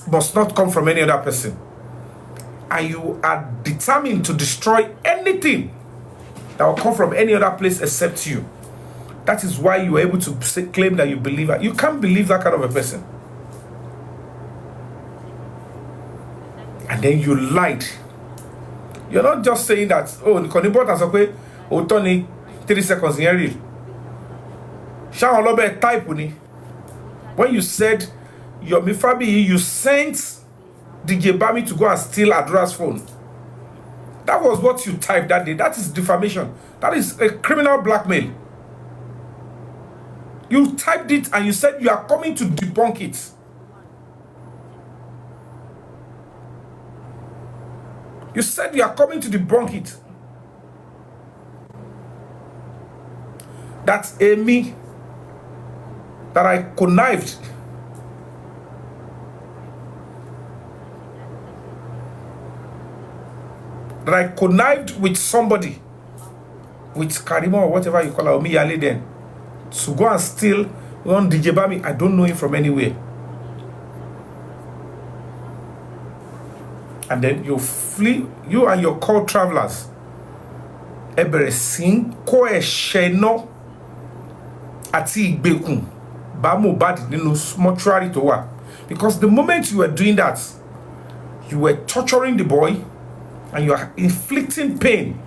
must not come from any other person. And you are determined to destroy anything that will come from any other place except you. That is why you are able to claim that you believe her. You can't believe that kind of a person. And then you lied. You're not just saying that, oh, Nikonibot has okay, oh, Tony, 3 seconds in here. Shaun Lobe type when you said Yomi Fabiyi, you sent DJ Bami to go and steal Adra's phone. That was what you typed that day. That is defamation. That is a criminal blackmail. You typed it and you said you are coming to debunk it. You said you are coming to debunk it. That's Amy that I connived. That I connived with somebody, with Karima or whatever you call her, Omi Yale then, to go and steal one DJ Bami. I don't know him from anywhere. And then you flee, you and your co-travelers. Eberesin ko esheno ati igbekun ba Mohbad nínú mortuary to wa. Because the moment you were doing that, you were torturing the boy and you are inflicting pain.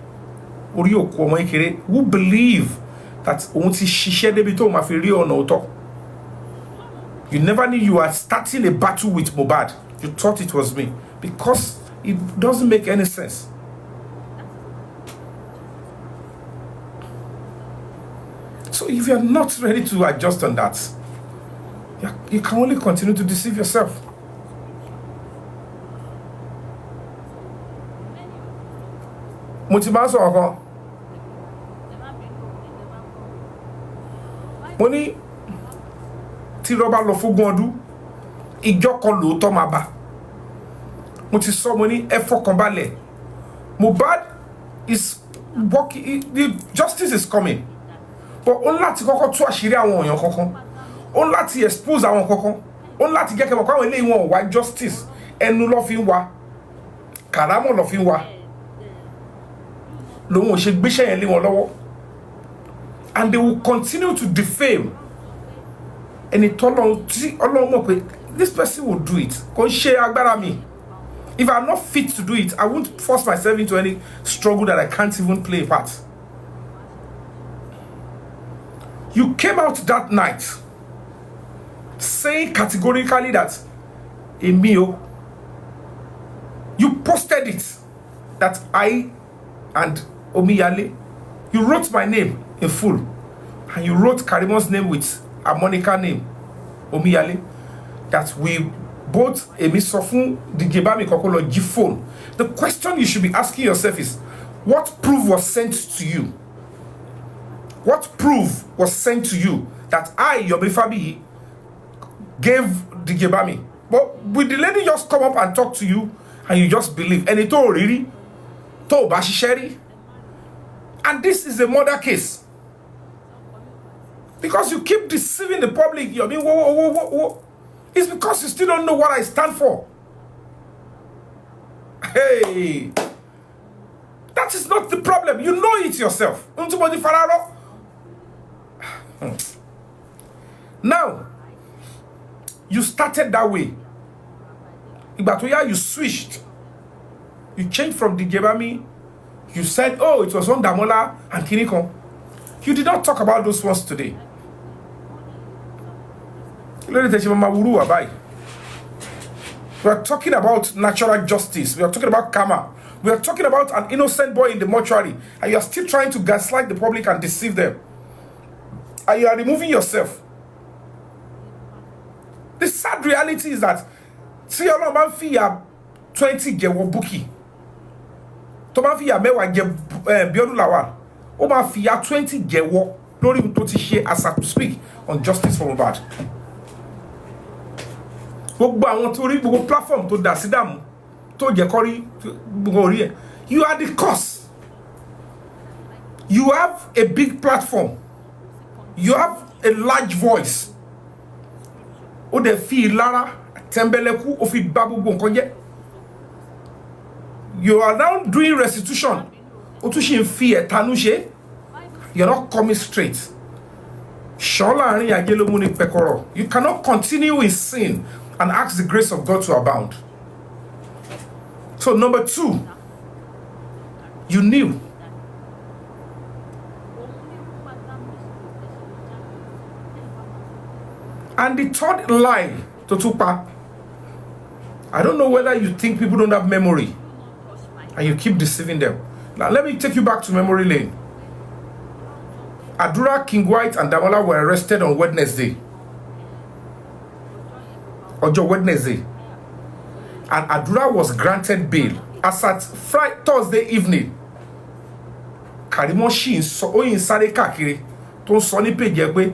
Ori oku omo ekere who believe that ohun ti ṣiṣẹ́ débi tó ma fi rí ọ̀nà ọ̀tọ̀. You never knew you were starting a battle with Mohbad. You thought it was me. Because it doesn't make any sense. So if you're not ready to adjust on that, you can only continue to deceive yourself. Motivaso ọkọ. Mo ní tí ló bá lọ fógún ọdún, ìjọ kan lóòótọ́ máa bá. Mo ti sọ mo ní ẹ fọkàn balẹ̀. Mohbad is working, the justice is coming. But ó láti kọ́kọ́ tú àṣírí àwọn èèyàn kankan. Ó láti expose àwọn kankan. Ó láti jẹ́ kí mọ̀ káwọn eléyìí wọn wá justice. Ẹnu ló fi ń wá. Kàrámọ̀ ló fi ń wá. Lòun ò ṣe gbéṣẹ́ yẹn lé wọn lọ́wọ́. And they will continue to defame. Ẹni tọ́lọ́run tí Ọlọ́run mọ̀ pé this person will do it. Kò ń ṣe agbára mi. If I'm not fit to do it, I won't force myself into any struggle that I can't even play a part. You came out that night saying categorically that Emio, you posted it that I and Omi Yale, you wrote my name in full and you wrote Karimon's name with a Monica name, Omi Yale, that we both Emi Sofun DJ Bami Kokolo G phone. The question you should be asking yourself is, what proof was sent to you? What proof was sent to you that I, Yomi Fabiyi, gave DJ Bami? But will the lady just come up and talk to you and you just believe? And it all really? To Bashisheri? And this is a murder case. Because you keep deceiving the public, Yomi, whoa. It's because you still don't know what I stand for. Hey, that is not the problem. You know it yourself. Now, you started that way. You switched. You changed from DJ Bami. You said, oh, it was on Damola and Kinikon. You did not talk about those ones today. We are talking about natural justice. We are talking about karma. We are talking about an innocent boy in the mortuary. And you are still trying to gaslight the public and deceive them. And you are removing yourself. The sad reality is that see your man fee 20 get bukky. To man fee mewa get Biodu Lawal. O man fee 20 get wo lórí tó ti ṣe as I speak on justice for Mohbad. Gbogbo àwọn tó rí gbogbo platform tó dá sí dàmú tó jẹ́ kó rí gbogbo orí ẹ̀. You are the cause. You have a big platform. You have a large voice. O de fi lára tẹ́ńbẹ́lẹ́kú ó fi bà gbogbo nǹkan jẹ́. You are now doing restitution. Ó tún ṣe ń fi ẹ̀tanú ṣe. You're not coming straight. Ṣọ́lá àárín ajé ló mú ní pẹ̀kọ̀rọ̀. You cannot continue in sin and ask the grace of God to abound. So number 2, you knew. And the third lie to Tupa, I don't know whether you think people don't have memory and you keep deceiving them. Now let me take you back to memory lane. Adura, King White, and Damola were arrested on Wednesday. Ojo Wednesday. And Adura was granted bail as at Thursday evening. Karimo Shin so oyin sáré káàkiri tó ń sọ ní page ẹ pé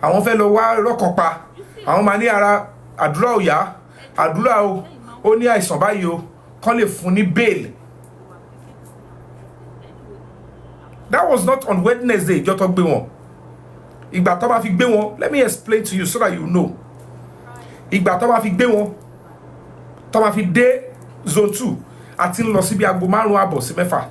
àwọn fẹ́ lọ wá rọ́kàn pa àwọn máa ní ara Adura ó yá Adura ó ní àìsàn báyìí o kàn lè fún ní bail. That was not on Wednesday. Ìjọ tó gbé wọn. Ìgbà tó bá fi gbé wọn, let me explain to you so that you know. Ìgbà tó bá fi gbé wọn, tó bá fi dé zone 2 àti ń lọ síbi aago 5:30 sí 6.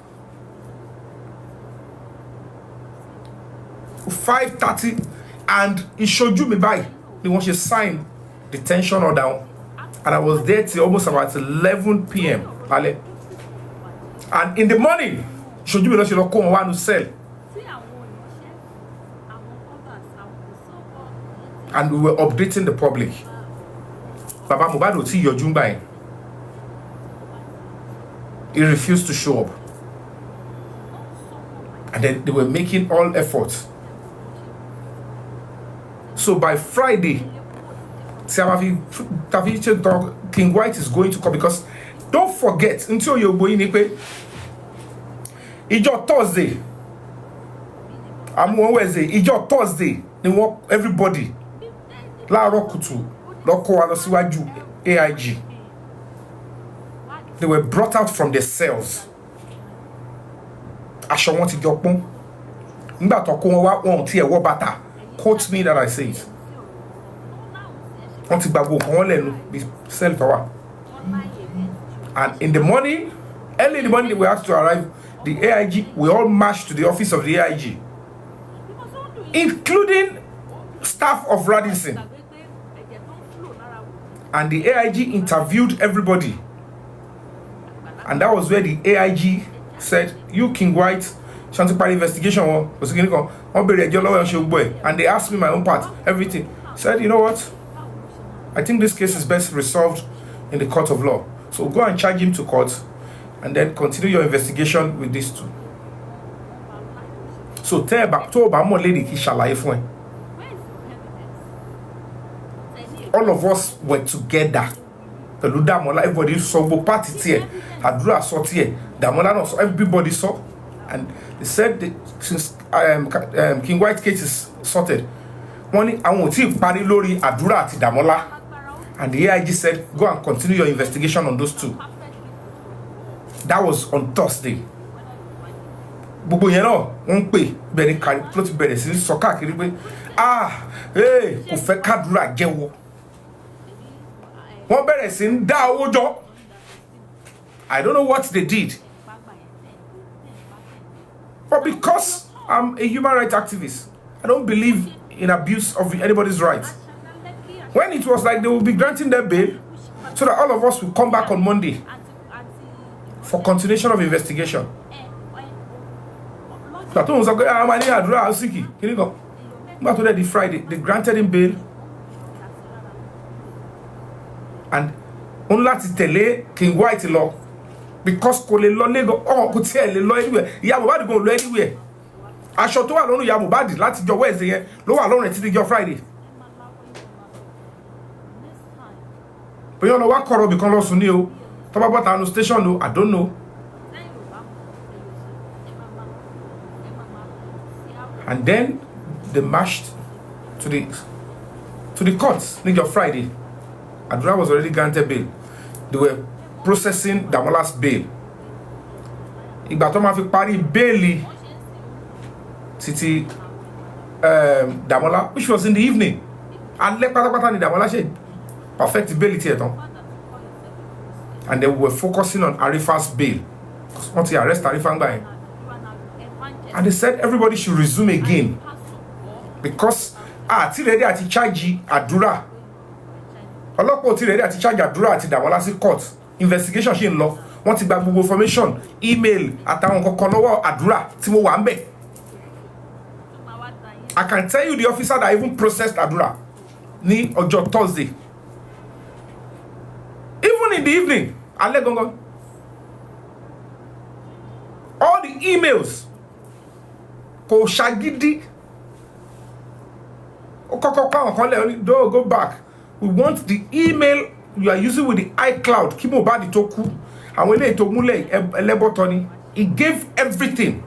5:30 and ìṣojú mi báyìí ni wọ́n ṣe sign detention order, and I was there till almost about 11 p.m. lálẹ́. And in the morning, ìṣojú mi lọ ṣe lọ kó wọn wá nu cell. And we were updating the public. Baba Mohbad ò tí yọjú ńgbà yẹn. He refused to show up. And then they were making all efforts. So by Friday, King White is going to come, because don't forget, until you're going to Ijo Thursday, I'm on Wednesday, Ijo Thursday, they want everybody. La Rokutu, Loko Alosiwaju, AIG. They were brought out from their cells. Aṣọ wọn ti jọpọ́n. Nígbà tó kó wọn wá wọn tí ẹ wọ bàtà. Quote me that I say it. Wọ́n ti gbàgbọ́ kan wọ́n lẹ́nu bí cell tower. And in the morning, early in the morning, we have to arrive. The AIG, we all marched to the office of the AIG, including staff of Radisson. And the AIG interviewed everybody. And that was where the AIG said, you King White, Shantipari investigation was going to come. And they asked me my own part, everything. Said, you know what? I think this case is best resolved in the court of law. So go and charge him to court and then continue your investigation with these two. So tell back to Obama lady Kishala. All of us were together. The Damola, everybody saw both parties here. Adura saw here. Damola saw, everybody saw. And they said that since King White case is sorted, money I won't see party lori Adura ati Damola. And the AIG said, go and continue your investigation on those two. That was on Thursday. Gbogbo yẹn náà wọ́n pè bẹ̀rẹ̀ kárí plot bẹ̀rẹ̀ sí sọ káàkiri pé kò fẹ́ kádùrà jẹ́wọ́. Wọ́n bẹ̀rẹ̀ sí ń dá owó jọ. I don't know what they did. But because I'm a human rights activist, I don't believe in abuse of anybody's rights. When it was like they will be granting their bail so that all of us will come back on Monday for continuation of investigation. They Friday, they granted him bail. And only to tell King White law because kò lè lọ Lagos kò tiẹ̀ lè lọ anywhere. Ìyá Mohbad go lọ anywhere. Aṣọ tó wà lọ́rùn Ìyá Mohbad láti jọ Wednesday yẹn ló wà lọ́rùn títí jọ Friday. But you know what kọ̀rọ̀ bí kan lọ sùn ní o. Tó bá bọ́ta no station no, I don't know. And then they marched to the courts on Friday. Adura was already granted bail. They were processing Damola's bail. Ìgbà tó máa fi parí bail títí Damola, which was in the evening. And pátápátá ni Damola ṣe perfectibility at all. And they were focusing on Arifa's bail. Once he arrested Arifa guy. And they said everybody should resume again. Because till ready at charge Adura. Ọlọ́pàá ti ready at charge Adura at Damola sí court. Investigation ṣe ń lọ. Wọ́n ti gba gbogbo information, email àtàwọn kankan lọ́wọ́ Adura tí mo wà ńbẹ̀. I can tell you the officer that even processed Adura ní ọjọ́ Thursday. Even in the evening, alẹ́ gangan. All the emails kò ṣàgídí. Don't go back. We want the email you are using with the iCloud. Kí Mohbad tó kú. Àwọn eléyìí tó múlẹ̀ ẹlẹ́bọ̀tọ́ ni. He gave everything.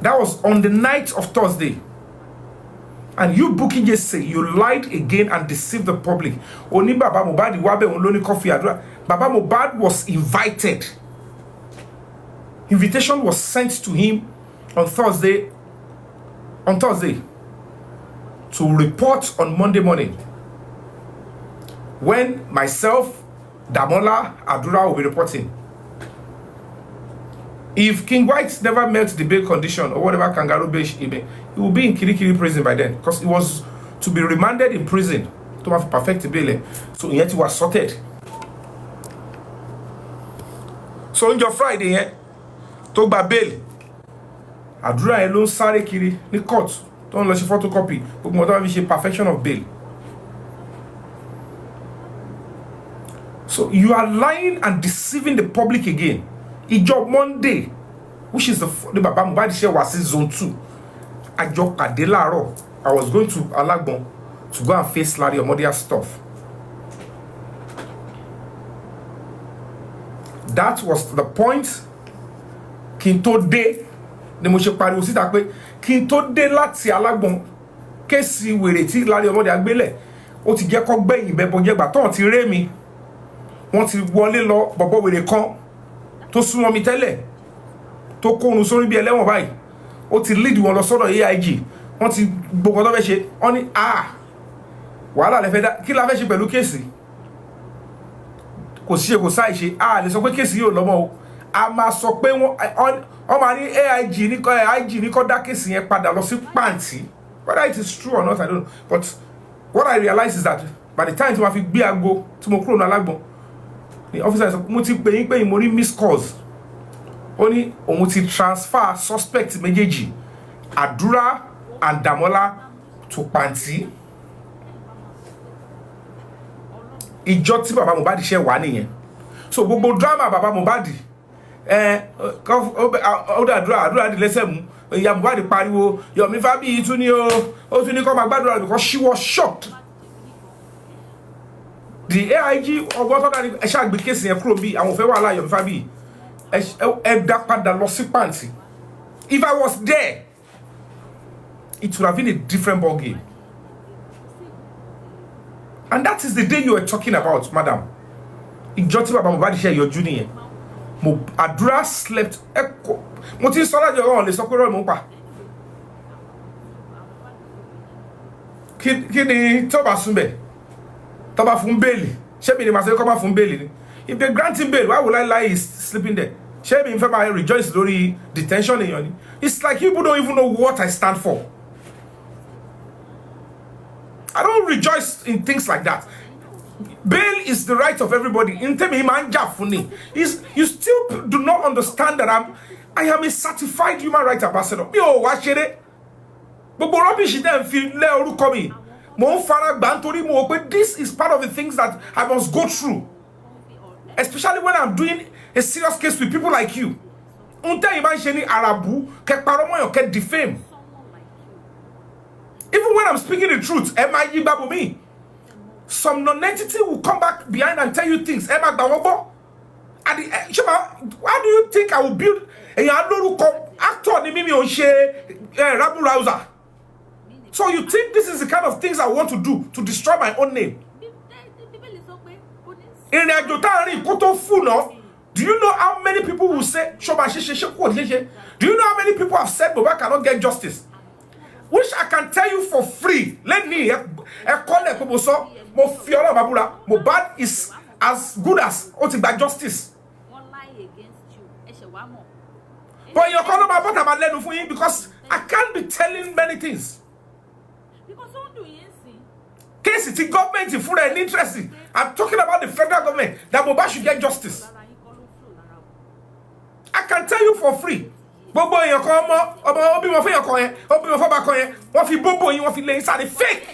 That was on the night of Thursday. And you Bukky just say you lied again and deceived the public. Oni Baba Mohbad wabe onloni coffee adura. Baba Mohbad was invited. Invitation was sent to him on Thursday to report on Monday morning, when myself, Damola, Adura will be reporting. If King White never met the bail condition or whatever kangaroo bail, he will be in Kirikiri prison by then, because he was to be remanded in prison to have perfect bail. So yet he was sorted. So on your Friday, to gba bail, Adura ẹ ló ń sáré kiri ní court tó ń lọ ṣe photocopy gbogbo ọ̀dọ́ fi ṣe perfection of bail. So you are lying and deceiving the public again. Ìjọ Monday, which is the Baba Mohbad share was in zone 2. Àjọ pàdé láàárọ̀. I was going to Alagbon to go and face Larry Omodia stuff. That was the point. Kí n tó dé ni mo ṣe pariwo síta pé kí n tó dé láti Alagbon kéèsì wèrè tí Larry Omodia gbélẹ̀ ó ti jẹ́ kó gbẹ̀yìn bẹ́bọ jẹ́gbà tó ti ré mi. Wọ́n ti wọlé lọ bọ̀bọ̀ wèrè kan tó súnmọ́ mi tẹ́lẹ̀ tó kóorun sórí bí ẹlẹ́wọ̀n báyìí ó ti lead wọn lọ sọ́dọ̀ AIG wọ́n ti gbogbo tó fẹ́ ṣe wọ́n ní wàhálà lẹ fẹ́ dá kí la fẹ́ ṣe pẹ̀lú kéèsì kò sí ṣe kò sáì ṣe lè sọ pé kéèsì yóò lọ́mọ o a máa sọ pé wọ́n máa ní AIG ní kó dá kéèsì yẹn padà lọ sí pàǹtí. Whether it is true or not I don't know, but what I realize is that by the time tí wọ́n fi gbé aago tí mo kúrò ní Alágbọ̀n the officer sọ mo ti pè yín mo rí miss calls ó ní òun ti transfer suspect méjèèjì Adura and Damola to pàǹtí. Ìjọ tí Baba Mohbad ṣe wà nìyẹn. So gbogbo drama Baba Mohbad Adura di lẹ́sẹ̀ mú ìyá Mohbad pariwo Yomi Fabiyi tún ní ó tún ní kó máa gbàdúrà because she was shocked. The AIG ọgbọ́n tó dáni ẹ̀ṣẹ́ àgbé kéèsì yẹn kúrò bí àwọn òfẹ́ wà láàyè Yomi Fabiyi ẹ̀dá padà lọ sí pàǹtí. If I was there, it would have been a different ball game. And that is the day you were talking about, madam. Ìjọ tí Baba Mohbad ṣe yọjú nìyẹn. Adura slept. Mo ti sọ lájọ ọ̀hún lè sọ pé rọ́ọ̀ mò ń pa. Kí ni tó bá sún bẹ̀? Tó bá fún bẹ́ẹ̀lì. Ṣé mi ni màá ṣe kọ́ bá fún bẹ́ẹ̀lì ni? If they grant him bail, why would I lie he's sleeping there? Ṣé mi fẹ́ máa rejoice lórí detention èèyàn ni? It's like you people don't even know what I stand for. I don't rejoice in things like that. Bail is the right of everybody. You still do not understand that I am a certified human rights ambassador. This is part of the things that I must go through. Especially when I'm doing a serious case with people like you. Defame. Even when I'm speaking the truth, some non-entity will come back behind and tell you things. Why do you think I will build a actor? So you think this is the kind of things I want to do to destroy my own name? Do you know how many people will say, do you know how many people have said Baba cannot get justice? Which I can tell you for free. Let ẹ kọ́lẹ̀ pé mo sọ mo fi Ọlọ́run bá búra Mohbad is as good as ó ti gba justice. But you're calling my bottom and let for you because I can't be telling many things. Because case the government is full and interested. I'm talking about the federal government that Mohbad should get justice. I can tell you for free. Bobo your come obi mo fe your koyen, obi mo fo ba koyen, wọ́n fi bobo yin wọ́n fi lay inside the fake.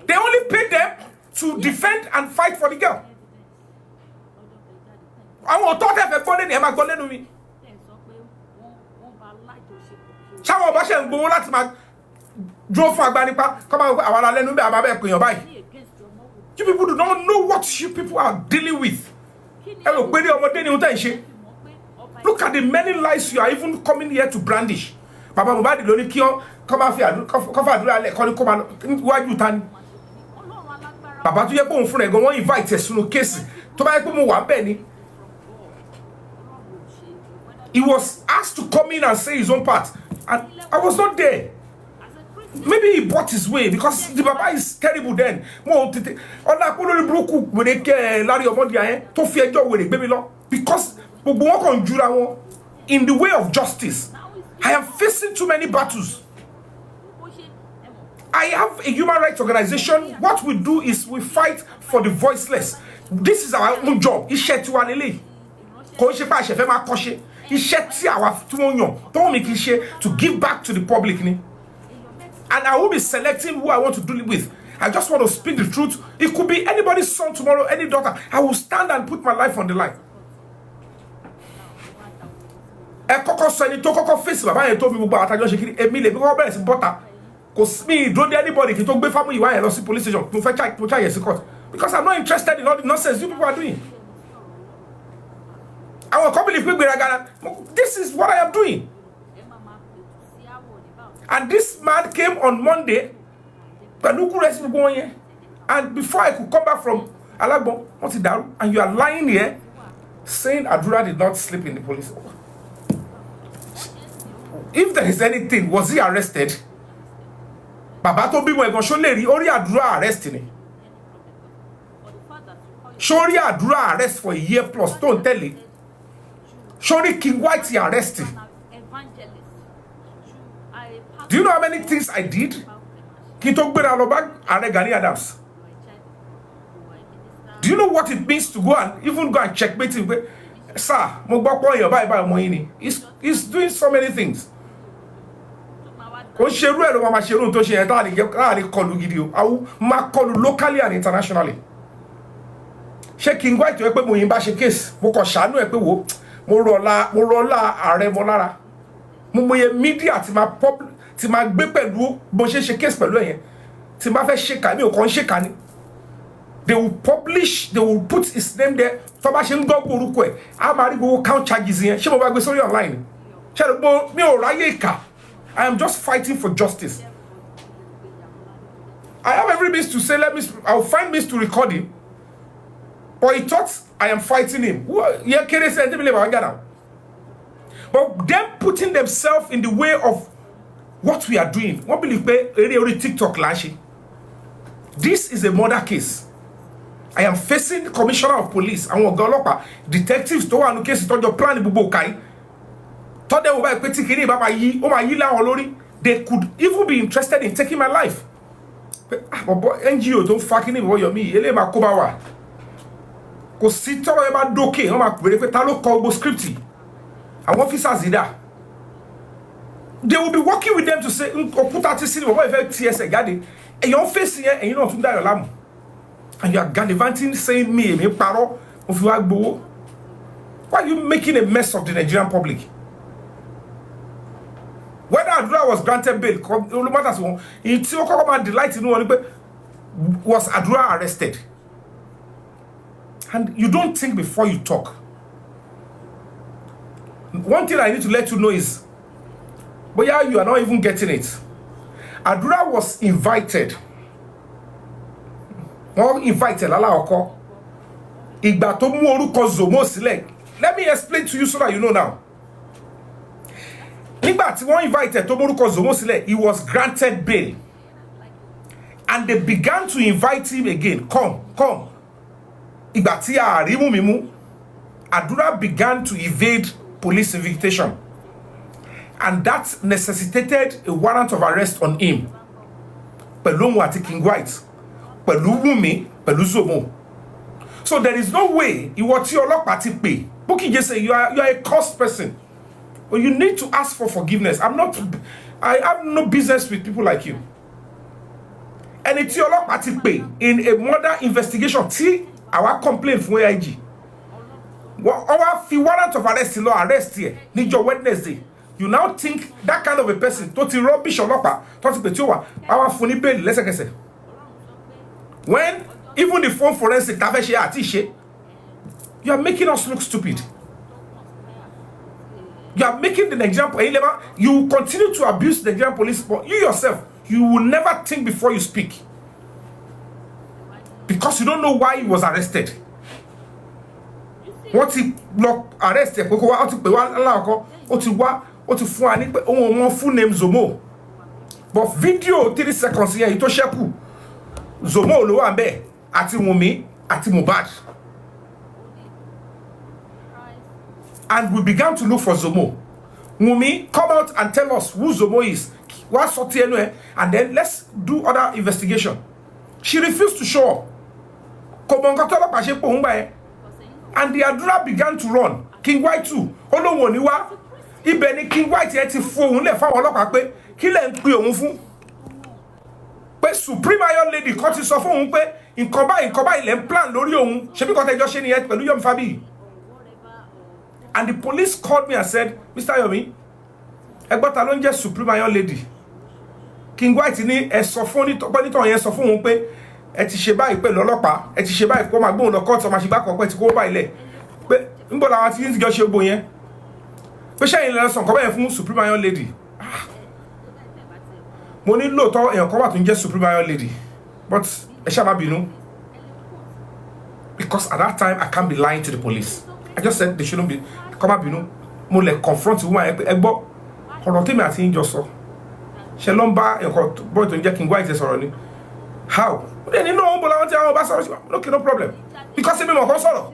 They only paid them to defend and fight for the girl. Àwọn tó tẹ́ fẹ́ gbọ́ lẹ́nu ẹ máa gbọ́ lẹ́nu mi. Ṣáwọn ọba ṣe ń gbowó láti máa dúró fún agbanipa kọ́ máa àwọn ará lẹ́nu bí àbábẹ́ pèèyàn báyìí. You people do not know what you people are dealing with. Ẹ rò pé ní ọmọdé ni ohun tẹ́ ń ṣe. Look at the many lies you are even coming here to brandish. Bàbá Mohbad ló ní kí ọ kọ́ máa fi àdúrà lẹ̀ kọ́ ní kó máa wájú ta ni. Bàbá tó yẹ pé òun fúnra ẹ̀ gan wọ́n invite ẹ̀ sínú kéèsì tó bá yẹ pé mo wà bẹ́ẹ̀ ni. He was asked to come in and say his own part, and I was not there. Maybe he bought his way because the Baba is terrible then. Because in the way of justice, I am facing too many battles. I have a human rights organization. What we do is we fight for the voiceless. This is our own job. To give back to the public. And I will be selecting who I want to deal with. I just want to speak the truth. It could be anybody's son tomorrow, any daughter. I will stand and put my life on the line. Face Baba told me about anybody can talk family police station because I'm not interested in all the nonsense you people are doing. I will come believe this is what I am doing. And this man came on Monday, and before I could come back from Alagbo, and you are lying here saying Adura did not sleep in the police. If there is anything, was he arrested? Baba to be more Sholeri, Ori Adura arresting. Shori Adura arrest for a year plus, don't tell it. Shori King White he arrested. Do you know how many things I did? Adams. Do you know what it means to go and checkmate him? Sir, he's doing so many things. Locally and internationally. King White to a case. Media ti ma gbé pẹ̀lú bó ṣe case pẹ̀lú ẹ̀yẹn tí ma fẹ́ ṣe kà ní o kon ṣe kà ní. They will publish, they will put his name there. Tó bá ṣe ń gbọ́ orúkọ ẹ̀ a máa rí gbogbo count charges yẹn ṣé mo bá gbé sórí online ṣé mo mi ò ráyè ìkà. I am just fighting for justice. I have every means to say I will find means to record him, but he thought I am fighting him. Yeah, kéré ṣe ẹni believe I get now. But them putting themselves in the way of what we are doing. What believe TikTok lashi. This is a murder case. I am facing the commissioner of police and Ogolopa, detectives to one case to your plan bubokai. Thought they were petty they could even be interested in taking my life. NGO don't fucking him what you mean. Ele ma kobawa. Ko si toro e ba doke, o ma pere pe ta lo ko bo scripty. And officers there. They will be working with them to say, put out this cinema, what TS and you're facing it, and you know, and you are gallivanting, saying me paro of you. Why are you making a mess of the Nigerian public? Whether Adura was granted bail, no matters one, it's your delight in one, was Adura arrested? And you don't think before you talk. One thing I need to let you know is, but yeah, you are not even getting it. Adura was invited. Let me explain to you so that you know now. nígbà tí wọ́n invited tó mórúkọ Zomo sílẹ̀, he was granted bail. And they began to invite him again. Come. Ìgbà tí a rí mú mi mú, Adura began to evade police invitation. And that necessitated a warrant of arrest on him. Pẹ̀lú òun àti King White, pẹ̀lú Wumi, pẹ̀lú Zomo. So there is no way ìwọ tí ọlọ́pàá ti pè. Bukky just say you are a cursed person. Well, you need to ask for forgiveness. I have no business with people like you. And it's your ọlọ́pàá pay in a murder investigation. Tí our complaint from AIG. Our warrant of arrest law arrest here. Need your Wednesday. You now think that kind of a person tó ti rubbish ọlọ́pàá tó ti pè tí ó wà our funny bail lẹ́sẹ̀kẹsẹ̀. When even the phone forensic ta fẹ́ ṣe àti ṣe, you are making us look stupid. You are making the Nigerian police. You continue to abuse the Nigerian police, but you yourself, you will never think before you speak. Because you don't know why he was arrested. What he arrested, full name Zomo. But video 3 seconds here, ito sheku. Zomo lo wa nbe, ati Wumi, ati Mohbad. And we began to look for Zomo. Wumi, come out and tell us who Zomo is. What's and then let's do other investigation. She refused to show up. And the Adura began to run. King White too. Ibeni King White yet phone le fa olopa pe ki le npe ohun fun. Pe Supreme Iron Lady kan ti sọ fún ohun pe nǹkan báyìí le plan lórí ohun. Ṣé bí kan tẹjọ ṣe nìyẹn pẹ̀lú Yomi Fabiyi. And the police called me and said, Mr. Yomi, egbota ló ń jẹ́ Supreme Iron Lady. King White ní ẹ sọ fún onítọ̀ yẹn sọ fún òun pé ẹ ti ṣe báyìí pẹ̀lú ọlọ́pàá, ẹ ti ṣe báyìí kó máa gbóhùn lọ court, ọmọ àṣìgbà kan pẹ́ ti kó báyìí lẹ̀. Pé níbo làwọn ti ń jọ ṣe gbò yẹn. Pé ṣẹ́yìn lọ sọ nǹkan bẹ́ẹ̀ fún Supreme Iron Lady. Mo ní lóòótọ́ èèyàn kan wà tó ń jẹ́ Supreme Iron Lady. But ẹ ṣá má bínú. Because at that time I can't be lying to the police. I just said they shouldn't be. Come up, mo le confront woman egbo ọ̀rọ̀ tèmi àti yín jọ sọ. Ṣé ló ń bá nǹkan boy tó ń jẹ́ King White sọ̀rọ̀ ni. How? Then you know but I want to bá sọ̀rọ̀. Okay, no problem. Because èmi mo kon sọ̀rọ̀.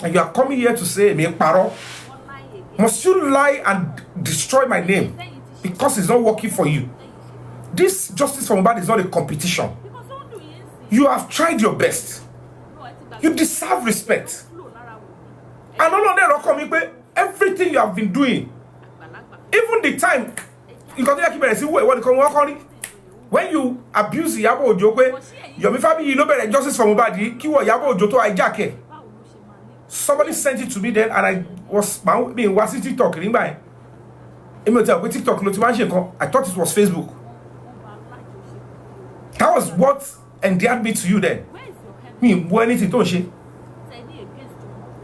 And you are coming here to say me parọ́. Must you lie and destroy my name because it's not working for you? This justice for Mohbad is not a competition. You have tried your best. You deserve respect. And all of them everything you have been doing, even the time you got to keep when you abuse Iyabo Ojo, Yomi Fabiyi no better justice for Mohbad, ki wo Iyabo Ojo to hijack. Somebody sent it to me then, and I was watching TikTok. I thought it was Facebook. That was what endeared me to you then.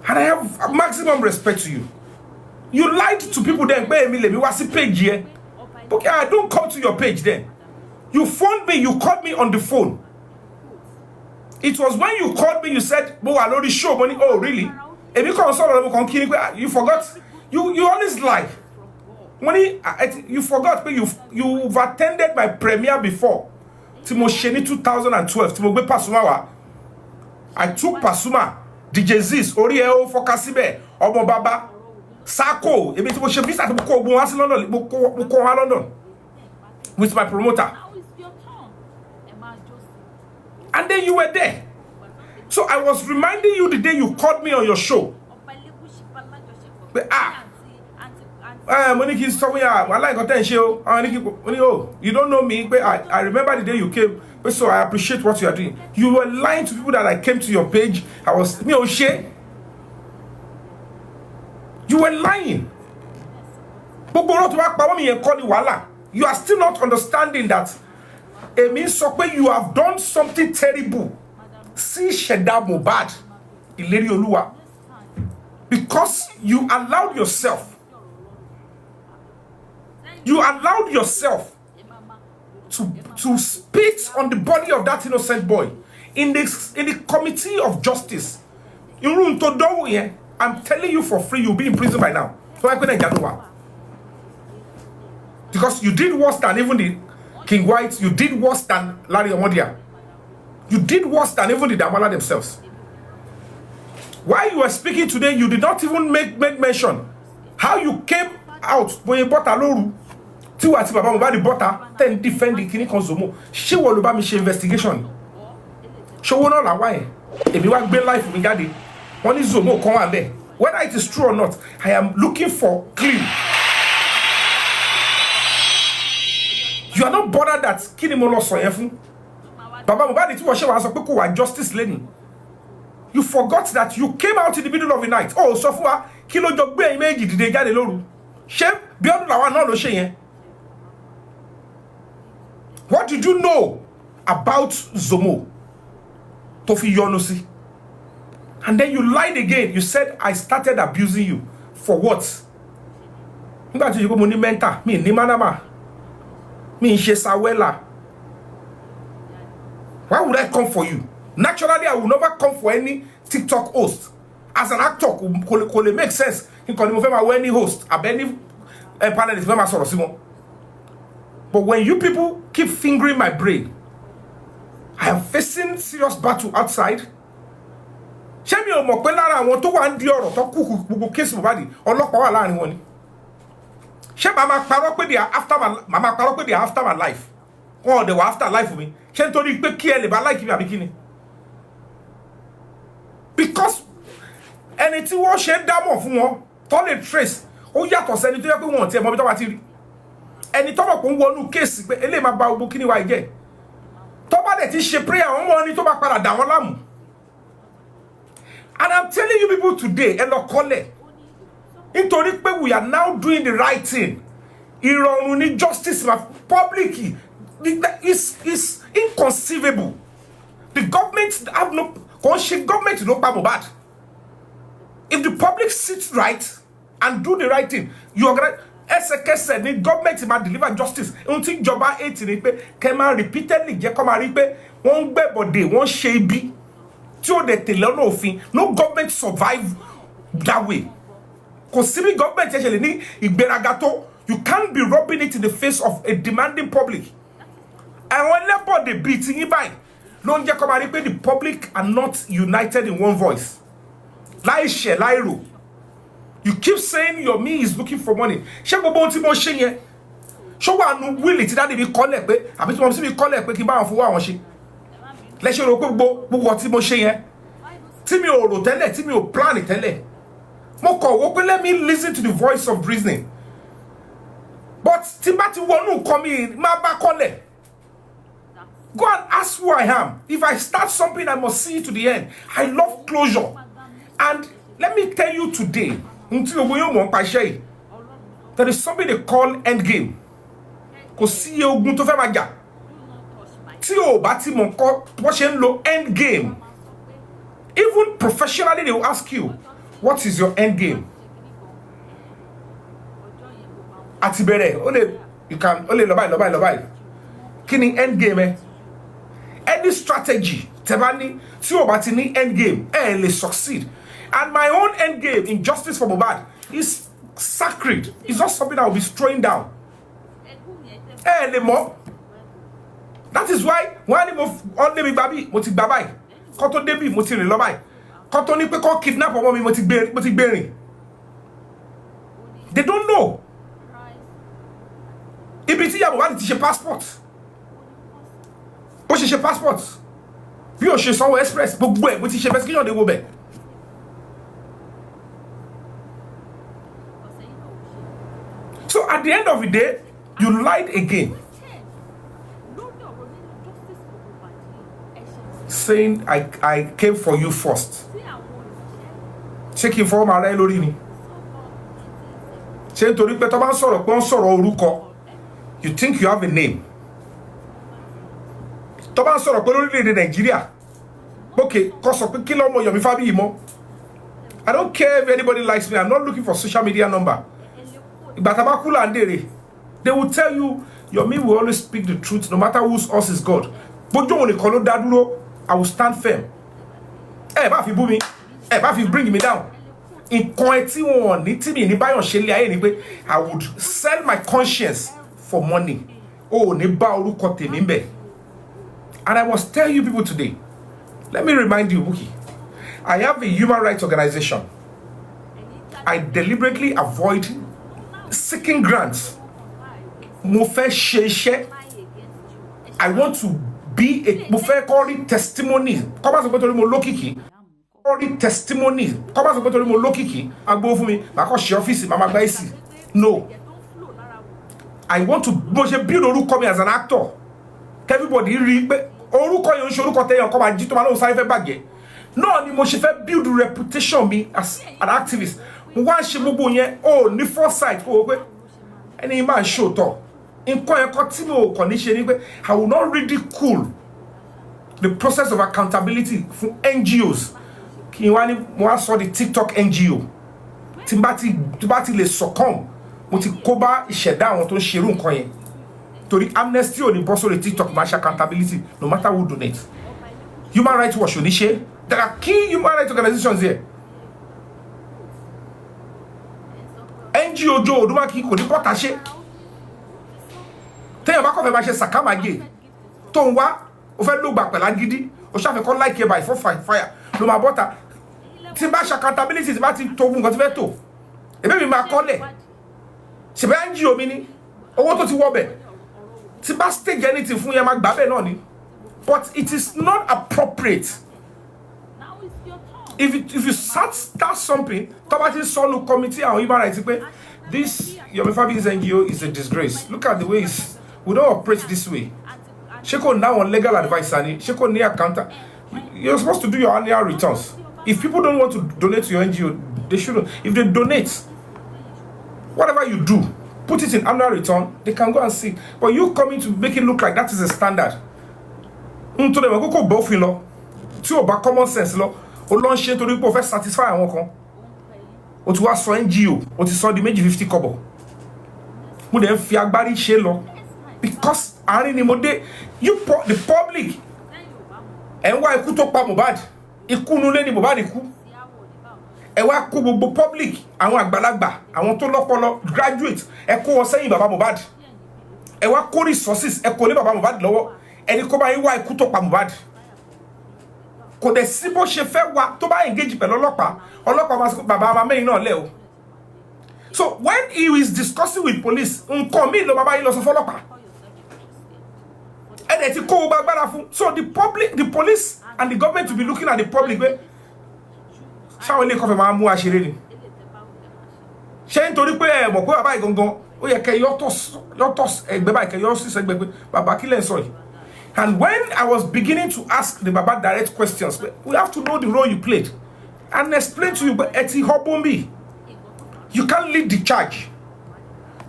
And I have maximum respect to you. You lied to people then. Page here. Okay, I don't come to your page then. You phoned me, you called me on the phone. It was when you called me, you said, "Bo, I already show money." Oh, really? You forgot. You always lie. Money, you forgot, but you've attended my premiere before. Timosheni 2012. Timogbe Pasuma. I took Pasuma. DJ Ziz, Orieo, Fokasibe, Omo Baba, Sako, ebi tí mo ṣe visa tí mo kó ogun wá sí London, mo kó wá London with my promoter. And then you were there. So I was reminding you the day you called me on your show. But Monique is somewhere. I like attention. You don't know me, but I remember the day you came. But so I appreciate what you are doing. You were lying to people that I came to your page. I was you were lying. You are still not understanding that it means you have done something terrible. See Sheda Mohbad, Ileri Oluwa, because you allowed yourself. You allowed yourself to spit on the body of that innocent boy in the committee of justice. I'm telling you for free, you'll be in prison by now. So I couldn't get over. Because you did worse than even the King White, you did worse than Larry Omodia. You did worse than even the Damala themselves. While you were speaking today, you did not even make mention how you came out when you bought a loru. Tí wà tí bàbá Mohbad butter, then defend the kini kan Zomo. Ṣé wọ́n ló bá mi ṣe investigation. Ṣé wọ́n náà làwa ẹ̀. Èmi wá gbé life mi jáde. Wọ́n ní Zomo kan wà ńbẹ̀. Whether it is true or not, I am looking for clean. You are not bothered that kini mo lọ sọ yẹn fún. Bàbá Mohbad tí wọ́n ṣe wá sọ pé kò wá justice lẹ́ni. You forgot that you came out in the middle of the night. Oh, sọ fún wa kí ló jọ gbé méjì dìde jáde lóru. Ṣé bí ọdún làwọn náà ló ṣe yẹn? What did you know about Zomo? Tó fi yọnu sí. And then you lied again. You said I started abusing you. For what? Nígbà tí you go mo ní mentor, mi ní manama. Mi ṣe sawela. Why would I come for you? Naturally, I will never come for any TikTok host. As an actor, could it make sense? You can move any host, any panelist, but when you people keep fingering my brain, I am facing serious battle outside. Ṣé mi ò mọ̀ pé lára àwọn tó wà ń di ọ̀rọ̀ tó kúkú gbogbo case Mohbad ọlọ́pàá wà láàrin wọn ni. Ṣé màmá parọ́ pé they are after my life? Or they were after life for me. Ṣé nítorí pé kí ẹ lè bá like mi àbí kí ni? Because ẹni tí wọ́n ṣe dámọ̀ fún wọn tó lè trace ó yàtọ̀ sẹ́ni tó yẹ pé wọ́n ti ẹ̀ mọ̀ bí tó bá ti rí. Ẹni tó mọ̀ pé ń wọnú kéèsì pé eléyìí máa ba gbogbo kíní wa jẹ́. Tó bá dẹ̀ ti ṣe prayer àwọn ọmọ ẹni tó bá padà dà wọ́n láàmú. And I'm telling you people today, ẹ lọ kọ́lẹ̀. Nítorí pé we are now doing the right thing. Ìrọ̀rùn ní justice public is inconceivable. The government have no government no pa Mohbad. If the public sits right and do the right thing, you organize ẹsẹ̀kẹsẹ̀ ni government máa deliver justice. Ohun tí ìjọba 8 ni pé kẹ́ máa repeatedly jẹ́ kó máa rí pé wọ́n ń gbẹ́bọ̀dé wọ́n ṣe ibi tí ó dẹ̀ tẹ̀lé ọ̀nà òfin. No government survive that way. Kò sí bí government ṣe lè ní ìgbéraga tó. You can't be rubbing it in the face of a demanding public. Àwọn ẹlẹ́bọ̀dé bíi ti yín báyìí ló ń jẹ́ kó máa rí pé the public are not united in one voice. Láì ṣẹ̀ láì rò. You keep saying Yomi is looking for money. Ṣé gbogbo ohun tí mo ṣe yẹn? Ṣó wà nù wíìlì tí dáàdì mi kọ́lẹ̀ pé àbí tí mo sì mi kọ́lẹ̀ pé kí n bá wọn fowó àwọn ṣe? Lẹ́ṣẹ̀ rò pé gbogbo tí mo ṣe yẹn tí mi ò rò tẹ́lẹ̀ tí mi ò plan tẹ́lẹ̀. Mo kọ̀ wó pé let me listen to the voice of reasoning. But tí bá ti wọnú nǹkan mi máa bá kọ́lẹ̀. Go and ask who I am. If I start something, I must see it to the end. I love closure. And let me tell you today, there is something they call end game. Kò sí ogun tó fẹ́ máa jà. Tí o bá ti mọ̀ nǹkan wọ́n ṣe ń lo end game. Even professionally, they will ask you, what is your end game? Àti bẹ̀rẹ̀, you can only lọ báyìí. Kí ni end game ẹ? Any strategy tebani tí o bá ti ní end game lè succeed. And my own end game in justice for Mohbad is sacred. It's not something I will be throwing down. Lè mọ̀. That is why when mo on me baby mo ti gba báyìí. Kó tó débí mo ti rìn lọ báyìí. Kó tó ní pé kó kidnap ọmọ mi mo ti gbé rìn. They don't know. Ibi tí Mohbad ti ṣe passport. Bó ṣe passport. Bí ó ṣe sanwó express gbogbo ẹ̀ bó ti ṣe investigation dey go bẹ̀. So at the end of the day, you lied again. Saying I came for you first. Checking for my rẹ lórí ni. Ṣé nítorí pé tó bá ń sọ̀rọ̀ pé ń sọ̀rọ̀ orúkọ. You think you have a name. Tó bá ń sọ̀rọ̀ pé lórílẹ̀-èdè Nàìjíríà. Okay, kó sọ pé kí lọ́mọ Yomi Fabiyi mọ́. I don't care if anybody likes me. I'm not looking for social media number. But they will tell you, Yomi will always speak the truth, no matter whose us is God. But I will stand firm. If you bring me down. nǹkan ẹ tí wọn ní tí mi ní báyọ̀ ṣe lé ayé ni pé I would sell my conscience for money. Oh, ní bá orúkọ tèmi ń bẹ̀. And I must tell you people today, let me remind you, Bukky, I have a human rights organization. I deliberately avoid seeking grants. Mo fẹ́ ṣe iṣẹ́. I want to be a mo fẹ́ kọ́ testimony. Come on, somebody mo lókìkí. Kọ́ testimony. Come on, somebody mo lókìkí. Agbo fún mi, màá kọ́ ṣe ọ́fíìsì, màá máa gba èsì. No. I want to build orúkọ mi as an actor. Everybody rí pé orúkọ yẹn ń ṣe orúkọ tẹ́yàn kọ́ máa jí tó máa lóun sáré fẹ́ bàjẹ́. Náà ni mo ṣe fẹ́ build reputation mi as an activist. Mo wá ṣe gbogbo yẹn ní foresight kó o pé ẹni máa ń ṣòótọ́. Nǹkan ẹ̀kọ́ tí mo kàn ní ṣe ni pé I will not ridicule the process of accountability fún NGOs. Kí n wá ní mo wá sọ di TikTok NGO. Tí bá ti lè succumb, mo ti kó bá ìṣẹ̀dá àwọn tó ń ṣerú nǹkan yẹn. Torí amnesty ò ní bọ́ sórí TikTok máa ṣe accountability no matter who donate. Human Rights Watch ò ní ṣe. There are key human rights organizations here. NGO Joe Odumaki kò ní bọ́ta ṣe. Téèyàn bá kọ́ fẹ́ máa ṣe sàkámàgé tó ń wá ó fẹ́ ló gbà pẹ̀lá gidi ó ṣàfẹ́kọ́ láìkẹ́ by for fire ló máa bọ́ta. Tí bá ṣe accountability tí bá ti tó nǹkan tí fẹ́ tò ẹ̀bẹ̀ mi máa kọ́lẹ̀ ṣèbẹ́ NGO mi ní owó tó ti wọ́ bẹ̀ tí bá stage anything fún yẹn máa gbà bẹ́ẹ̀ náà ni. But it is not appropriate if you start something tọ́ba ti sọnù committee àwọn human rights pé this Yomi Fabiyi's NGO is a disgrace. Look at the ways we don't operate this way. Ṣé kò ní àwọn legal adviser ni? Ṣé kò ní accountant? You're supposed to do your annual returns. If people don't want to donate to your NGO, they shouldn't. If they donate, whatever you do, put it in annual return, they can go and see. But you coming to make it look like that is a standard. To them, go both in law. Tí o bá common sense law. O lọ ṣe torí pé o fẹ́ satisfy àwọn kan. O ti wá sọ NGO, o ti sọ di 250 kobo. Mo dẹ̀ fi agbárí ṣe lọ. Because àárín ni mo dé, the public ẹ̀ ń wá ikú tó pa Mohbad. Ikú nulẹ̀ ni Mohbad ikú. Ẹ wá kó gbogbo public, àwọn àgbàlagbà, àwọn tó lọ́pọlọ, graduate, ẹ kó wọn sẹ́yìn bàbá Mohbad. Ẹ wá kó resources, ẹ kó lé bàbá Mohbad lọ́wọ́. Ẹni kó bá yín wá ikú tó pa Mohbad. Kò dẹ̀ sí bó ṣe fẹ́ wá tó bá engage pẹ̀lú ọlọ́pàá máa sọ bàbá máa mẹ́rin náà lẹ́ o. So when he is discussing with police, nǹkan míì ló bàbá yín lọ sọ fọ́lọ́pàá. Ẹ̀dẹ̀ ti kó gbogbo agbára fún. So the police and the government will be looking at the public pé ṣáwọn ilé kọfẹ́ máa mú àṣírí ni. Ṣé nítorí pé ẹ mọ̀ pé bàbá yìí gangan ó yẹ kẹ́ yọ́tọ̀s ẹgbẹ́ báyìí kẹ́ yọ́ sí ẹgbẹ́ pé bàbá kí lẹ̀ ń sọ yìí. And when I was beginning to ask the Baba direct questions, we have to know the role you played and explain to you, but eti hobombi, you can't lead the charge.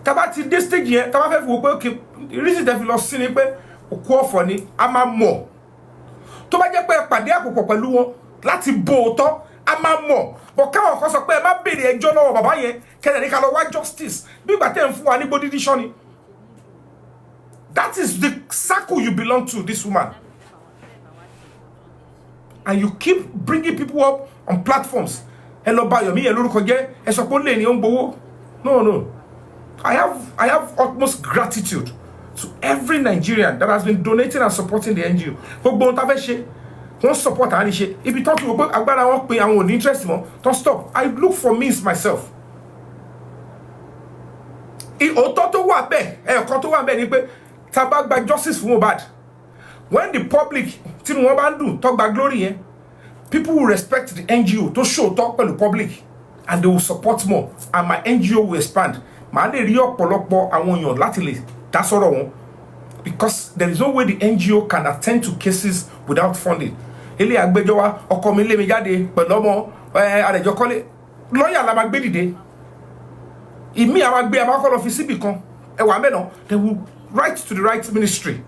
Tabati this stage here, tabafe wo pé okay, reason that philosophy ni pé oku ofo ni a máa mọ̀. Tó bá jẹ́ pé pàdé àpòpọ̀ pẹ̀lú wọn láti bo òótọ́, a máa mọ̀. But káwọn kan sọ pé ẹ má béèrè ẹjọ́ lọ́wọ́ bàbá yẹn, kẹ́lẹ̀ ní ká lọ wá justice. Bí ìgbà tẹ́ ń fún wa ní body decision ni. That is the circle you belong to, this woman. And you keep bringing people up on platforms. Hello, Yomi, No. I have utmost gratitude to every Nigerian that has been donating and supporting the NGO. Don't support any shit. If you talk to people, I'm going to interest more. Don't stop. I look for means myself. Tabak by justice for Mohbad. When the public talk about glory, people will respect the NGO to show talk to the public and they will support more. And my NGO will expand. Because there is no way the NGO can attend to cases without funding. Lawyer they will write to the right ministry.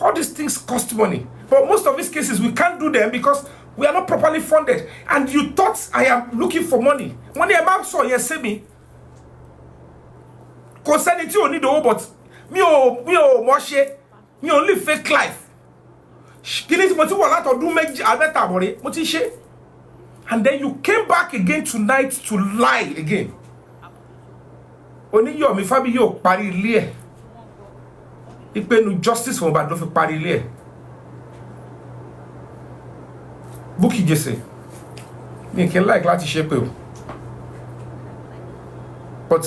All these things cost money. But most of these cases, we can't do them because we are not properly funded. And you thought I am looking for money. Money I'm out so you say me. Concerning you need the but me live fake life. And then you came back again tonight to lie again. Oni Yomi Fabiyi ò parí ilé ẹ̀. Ìpinnu justice for Mohbad ló fi parí ilé ẹ̀. Bukky Jesse. Mi kì í like láti ṣe pé o. But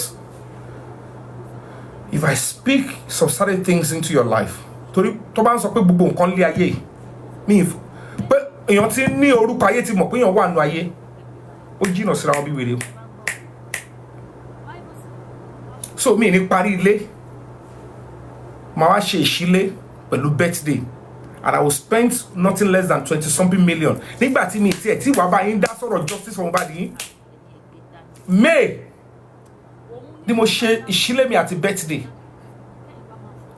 if I speak some certain things into your life, torí tó bá ń sọ pé gbogbo nǹkan lé ayé mi pé èèyàn ti ní orúkọ ayé ti mọ̀ pé èèyàn wà nù ayé ó jìnnà síra wọn bí wèrè o. So mi ní parí ilé màá wá ṣe ìṣílé pẹ̀lú birthday and I will spend nothing less than 20-something million nígbà tí mi tiẹ̀ tí wàá bá yín dá sọ̀rọ̀ justice for Mohbad yín May ni mo ṣe ìṣílé mi àti birthday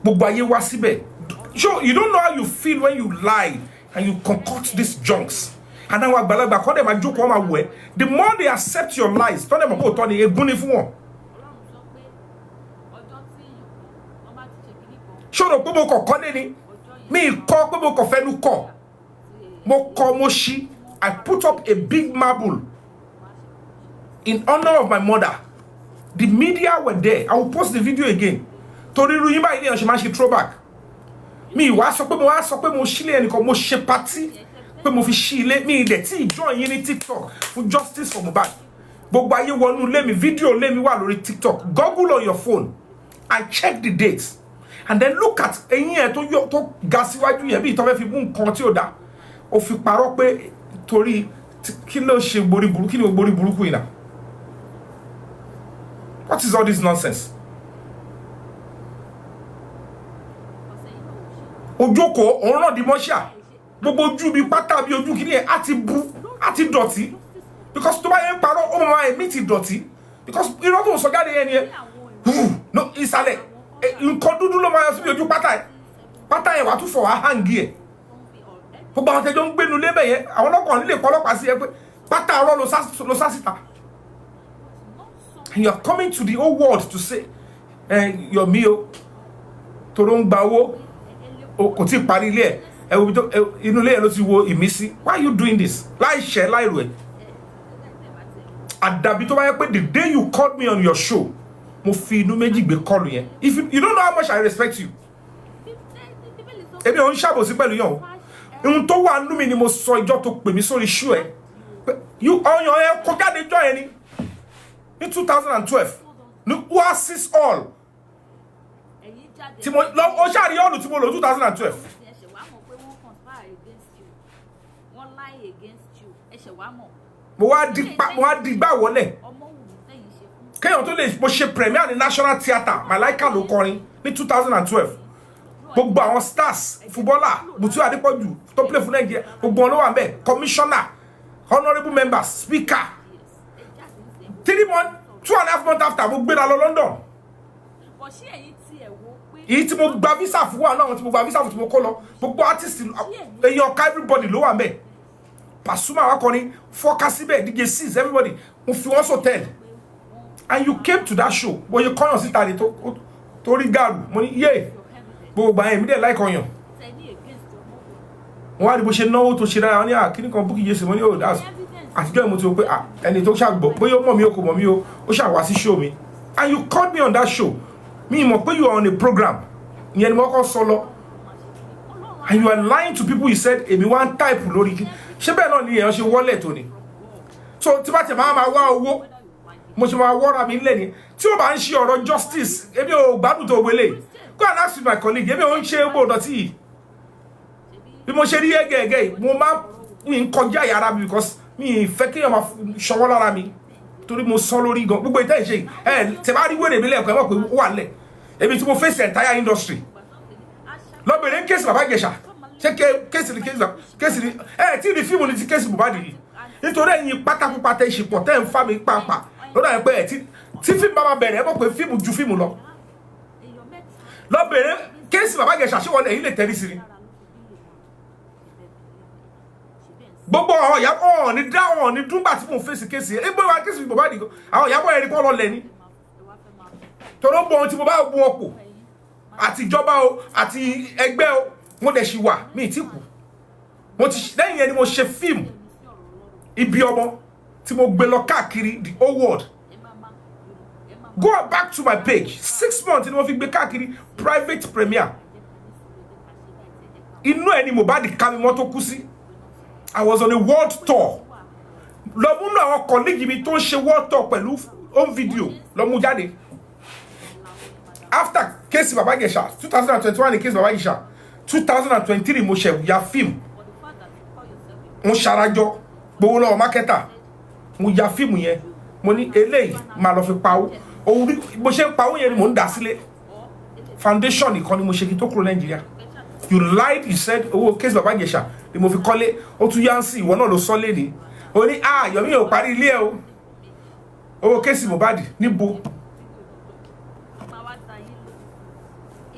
gbogbo ayé wá síbẹ̀. So you don't know how you feel when you lie and you concoct these junks. And now àgbàlagbà kọ́ dẹ̀ máa jókòó máa wẹ̀. The more they accept your lies, tọ́ dẹ̀ mọ̀ pé òótọ́ ni ègún ni fún wọn. Ṣòro pé mo kọ̀ kọ́lé ni. Mi kọ́ pé mo kọ̀ fẹ́nu kọ̀. Mo kọ́ mo ṣí. I put up a big marble in honor of my mother. The media were there. I will post the video again. Torí irú yín báyìí ni ọ̀ṣẹ̀ máa ń ṣe throwback. Mi wá sọ pé mo ṣílé ẹnìkan mo ṣe party pé mo fi ṣí ilé mi ilẹ̀ tí join yín ní TikTok fún justice for Mohbad. Gbogbo ayé wọnú ilé mi fídíò ilé mi wà lórí TikTok. Google on your phone and check the dates. And then look at ẹ̀yìn ẹ̀ tó ga síwájú yẹn bí ìtọ́ fẹ́ fi mú nǹkan tí ó dá. Ó fi parọ́ pé torí kí ló ṣe borí burúkú kí ni ó borí burúkú yìí náà. What is all this nonsense? Ojoko ọ̀ràn di mọ́ṣà gbogbo ojú bí pátá bí ojú kìíní ẹ̀ àti dọ̀tí because tó bá yẹn parọ́ ó máa ẹ̀mí ti dọ̀tí because irọ́ tó ń sọ jáde yẹn ni ẹ no ìsàlẹ̀ nǹkan dúdú ló máa yọ síbi ojú pátá yẹn wà tún fọ̀ wá hàngí ẹ̀ gbogbo àwọn tẹjọ́ ń gbénu lébẹ̀ yẹn àwọn ọlọ́kàn nílé kọ́lọ́pàá sí ẹ pé pátá ọ̀rọ̀ ló sá síta and you are coming to the whole world to say Yomi o toro ń gba owó kò tí parí ilé ẹ inú ilé ẹ ló ti wo ìmísí. Why are you doing this? Láì ṣẹ́ láì rò ẹ̀. Àdàbí tó bá yẹ pé the day you called me on your show mo fi inú méjì gbé call yẹn. If you don't know how much I respect you. Èmi ò ń ṣàbòsí pẹ̀lú yàn o. Ohun tó wà nínú mi ni mo sọ ìjọ́ tó pè mí sórí show ẹ. Ọyàn ẹ kó jáde jọ ẹ ni. Ní 2012 ní Oasis Hall. Tí mo lọ ó ṣàrí ọ̀lù tí mo lò 2012. Mo wá di gbà wọlé. Kéèyàn tó lè mo ṣe premier ní National Theatre Malaika ló kọrin ní 2012. Gbogbo àwọn stars footballer Butu Adepoju tó play fún Nigeria gbogbo wọn ló wà ńbẹ̀ commissioner honourable members speaker 3 months 2.5 months after mo gbéra lọ London. Èyí tí mo gba visa fún wa náà tí mo gba visa fún tí mo kó lọ gbogbo artist èèyàn ká everybody ló wà ńbẹ̀ Pasuma wa kọrin fọ́ká síbẹ̀ DJ Six everybody mo fi wọ́n hotel and you came to that show but you kọ́yàn síta ni tó rí gàrú mo ní yé gbogbo àyẹ̀mí dẹ̀ láì kọyàn wọ́n wá ní bó ṣe náwó tó ṣe dára ní àkíní kan Bukky Jesse mo ní òdà àtijọ́ ìmọ̀ tí ó pé ẹni tó ṣàgbọ́ bóyá ó mọ̀ mí ó kò mọ̀ mí ó ṣàwá sí show mi and you called me on that show mi mọ̀ pé you are on a program ìyẹn ni mo kọ́ sọ lọ and you are lying to people you said èmi wá ń type lórí kí ṣé bẹ́ẹ̀ náà ni èèyàn ṣe wọ́lẹ̀ tó ni so tí bá tẹ̀ máa wá owó mo ṣe máa wọ́ra mi lẹ́ni tí ó bá ń ṣe ọ̀rọ̀ justice èmi ò gbádùn tó gbélé go and ask my colleague èmi ò ń ṣe gbò dọ̀tí yìí bí mo ṣe rí ẹgẹ̀ẹ̀gẹ̀ mo máa ń kọjá yàrá mi because mi fẹ́ kéèyàn máa ṣọwọ́ lára mi torí mo sọ lórí gan gbogbo ìtẹ́ ìṣe tẹ̀ bá rí wèrè mi lẹ́ẹ̀kan ẹ̀ mọ̀ pé ó wà lẹ̀ èmi tí mo face entire industry lọ́bẹ̀rẹ̀ ń kéèsì bàbá Ìjẹ̀ṣà ṣé kéèsì ni tí ní fíìmù ni ti kéèsì Mohbad yìí nítorí ẹ̀yin pátákópátá ìṣepọ̀ tẹ́ ń fà mí pàápàá lọ́dọ̀ ẹ̀ pé tí fíìmù bá máa bẹ̀rẹ̀ ẹ mọ̀ pé fíìmù ju fíìmù lọ lọ́bẹ̀rẹ̀ kéèsì bàbá Ìjẹ̀ṣà ṣé wọlé ẹ̀yin lè tẹ́rí sí ni gbogbo àwọn ìyàbọ̀ ní dáwọn ní dúngbà tí mo fèsì kéèsì ẹgbẹ́ wa kéèsì Mohbad yìí àwọn ìyàbọ̀ ẹ̀rí kọ́ lọ lẹ̀ ní tọ́rọ bọ̀ tí mo bá bu ọ̀pọ̀ àti ìjọba o àti ẹgbẹ́ o mo dẹ̀ ṣì wà mí tí kù mo ti lẹ́yìn yẹn ni mo ṣe fíìmù ibi ọmọ tí mo gbé lọ káàkiri the whole world. Go back to my page. 6 months ni mo fi gbé káàkiri private premiere. Inú ẹni Mohbad ká mi mọ́ tó kú sí. I was on a world tour. Lọ mú àwọn colleague mi tó ń ṣe world tour pẹ̀lú home video lọ mú jáde. After case Baba Ijesha 2021 case Baba Ijesha 2023 mo ṣe ya film. Mo ṣarajọ gbowó lọ́wọ́ marketer. Mo ya film yẹn. Mo ní eléyìí máa lọ fi pawó. Orí bó ṣe ń pawó yẹn ni mo ń dá sílẹ̀. Foundation nìkan ni mo ṣe kí tó kúrò Nigeria. You lied, you said owó case Baba Ijesha ni mo fi kọ́lé. Ó tún yá ń sí ìwọ náà ló sọ léde. Ó ní Yomi ò parí ilé ẹ o. Owó case Mohbad níbo.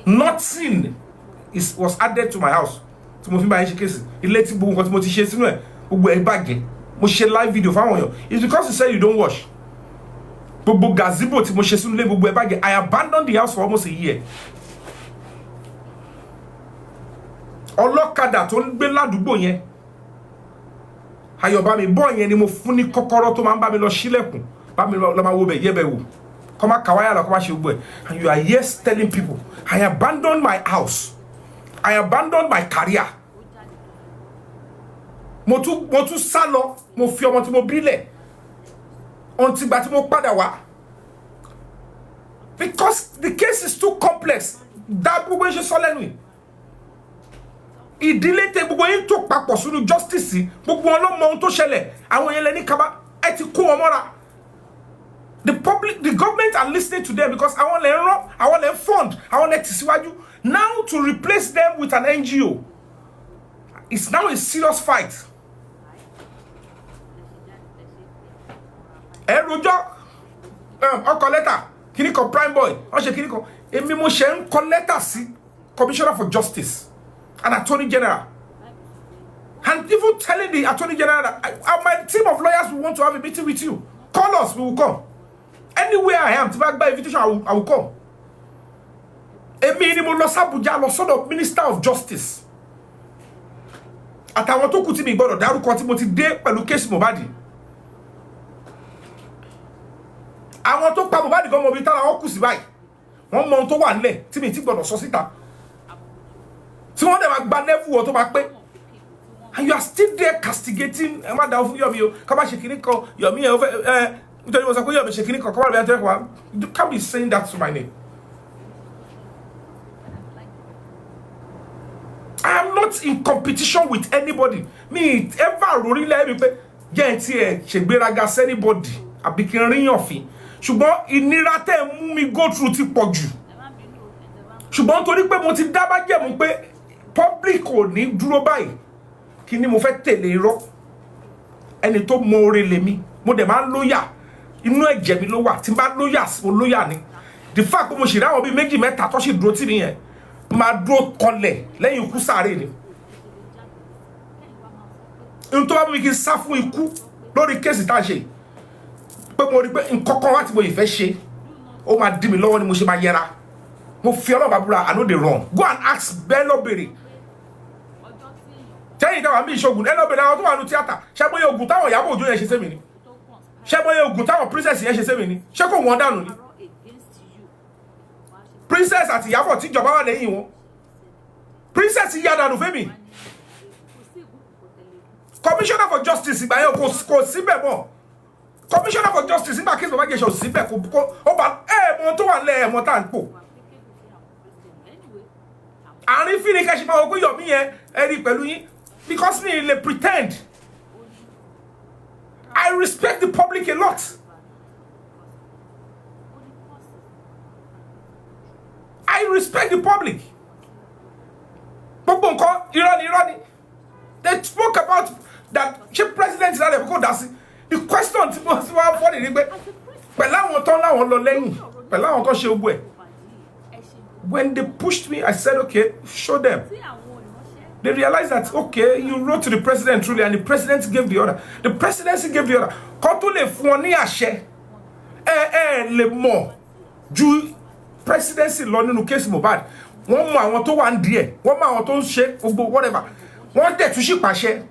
Nothing was added to my house. Tí mo fi bá yín ṣe case. Ilé tí gbogbo nǹkan tí mo ti ṣe sínú ẹ̀ gbogbo ẹ̀ bàjẹ́. Mo ṣe live video fáwọn èèyàn. It's because you say you don't wash. Gbogbo gazebo tí mo ṣe sínú ilé gbogbo ẹ̀ bàjẹ́. I abandoned the house for almost a year. Ọlọ́kadà tó ń gbé ládùúgbò yẹn. Ayọ̀bámi bọ́ yẹn ni mo fún ní kọ́kọ́rọ́ tó máa ń bá mi lọ sílẹ̀kùn. Bá mi lọ máa wo bẹ̀ yẹ́bẹ̀ wò. Kọ́ máa kàwáyà lọ kọ́ máa ṣe gbogbo ẹ̀. And you are yes telling people, I abandoned my house. I abandoned my career. Mo tún sá lọ. Mo fi ọmọ tí mo bí lẹ̀. Until gbà tí mo padà wá. Because the case is too complex. Dá gbogbo ṣe sọ lẹ́nu yìí. Ìdílé tẹ gbogbo yín tó papọ̀ sínú justice gbogbo wọn ló mọ ohun tó ṣẹlẹ̀ àwọn yẹn lẹ́ni kaba ẹ ti kó wọn mọ́ra. The government are listening to them because àwọn lè rán àwọn lè fund àwọn lè tẹ̀síwájú. Now to replace them with an NGO, it's now a serious fight. Ẹ rojọ́ ọkọ̀ lẹ́tà kíní kan prime boy wọ́n ṣe kíní kan èmi mo ṣe ń kọ lẹ́tà sí Commissioner for Justice and Attorney General, and even telling the Attorney General that my team of lawyers will want to have a meeting with you. Call us, we will come. Anywhere I am, to back by invitation, I will come. Èmi ni mo lọ sí Abuja lọ sọ́dọ̀ Minister of Justice. Àtàwọn tó kù tí mi gbọ́dọ̀ dárúkọ tí mo ti dé pẹ̀lú case Mohbad. Àwọn tó pa Mohbad gan mo bi tara wọn kù sí báyìí. Wọ́n mọ ohun tó wà nílẹ̀ tí mi ti gbọ́dọ̀ sọ síta. Tí wọ́n dẹ̀ máa gba level wọn tó máa pé. And you are still there castigating ẹ má dáwọ́ fún Yomi o ká má ṣe kíní kan Yomi ẹ fẹ́ nítorí mo sọ pé Yomi ṣe kíní kan kọ́ wà lóyún àtẹ́kọ̀ọ́ wa. You can't be saying that to my name. I am not in competition with anybody. Me ever rori le mi pé jẹ́ ti ẹ ṣègbéraga sí anybody àbí kí n ríyàn fín. Ṣùgbọ́n ìnira tẹ́ mú mi go through ti pọ̀ jù. Ṣùgbọ́n torí pé mo ti dá bá jẹ́ mu pé public ò ní dúró báyìí. Kí ni mo fẹ́ tẹ̀lé irọ́? Ẹni tó mọ ore lèmi. Mo dẹ̀ máa ń lóyà. Inú ẹ̀jẹ̀ mi ló wà. Tí n bá lóyà, mo lóyà ni. The fact pé mo ṣì ráwọn bí méjì mẹ́ta tó ṣì dúró tì mí yẹn. Máa dúró kọlẹ̀ lẹ́yìn ikú sáré ni. Ohun tó bá mú mi kí n sá fún ikú lórí kéèsì tá a ṣe. Pé mo rí pé nǹkan kan wá tí mo yìí fẹ́ ṣe. Ó máa dí mi lọ́wọ́ ni mo ṣe máa yẹra. Mo fi Ọlọ́run búra, I know they wrong. Go and ask bẹ́ẹ̀ lọ́bẹ̀rẹ̀. Tẹ́yìn táwọn àmì ìṣògùn ẹ lọ́bẹ̀rẹ̀ àwọn tó wà ní tíátà. Ṣé bóyá ogun táwọn Ìyábọ̀ Òjó yẹn ṣe sẹ́mi ni? Ṣé bóyá ogun táwọn princess yẹn ṣe sẹ́mi ni? Ṣé kò wọ́n dànù ni? Princess àti Ìyábọ̀ tí ìjọba wà lẹ́yìn wọn. Princess yá dànù fẹ́mi. Commissioner for Justice ìgbà yẹn kò síbẹ̀ mọ́. Commissioner for Justice nígbà kí Baba Ijesha ò síbẹ̀ kò ó bá ẹ̀ẹ̀mọ tó wà lẹ́ ẹ̀ẹ̀mọ tá à ń pò. Àárín fíni kẹ́sì máa wọ pé Yomi yẹn ẹ̀rí pẹ̀lú yín because me lè pretend. I respect the public a lot. I respect the public. Gbogbo nǹkan irọ́ ni. They spoke about that chief president Israel kò dá sí. The question tí mo sì wá fọ́ ni pé pẹ̀lú àwọn tó láwọn lọ lẹ́yìn pẹ̀lú àwọn tó ṣe ogbó ẹ̀. When they pushed me, I said, okay, show them. They realized that, okay, you wrote to the president truly, and the president gave the order. The presidency gave the order. Quand on les fournit à chè, le mot du presidency lọ nínú case Mohbad. Wọ́n mọ àwọn tó wà ń díẹ̀, wọ́n mọ àwọn tó ń ṣe gbogbo whatever. Wọ́n dẹ̀ tún ṣì pàṣẹ.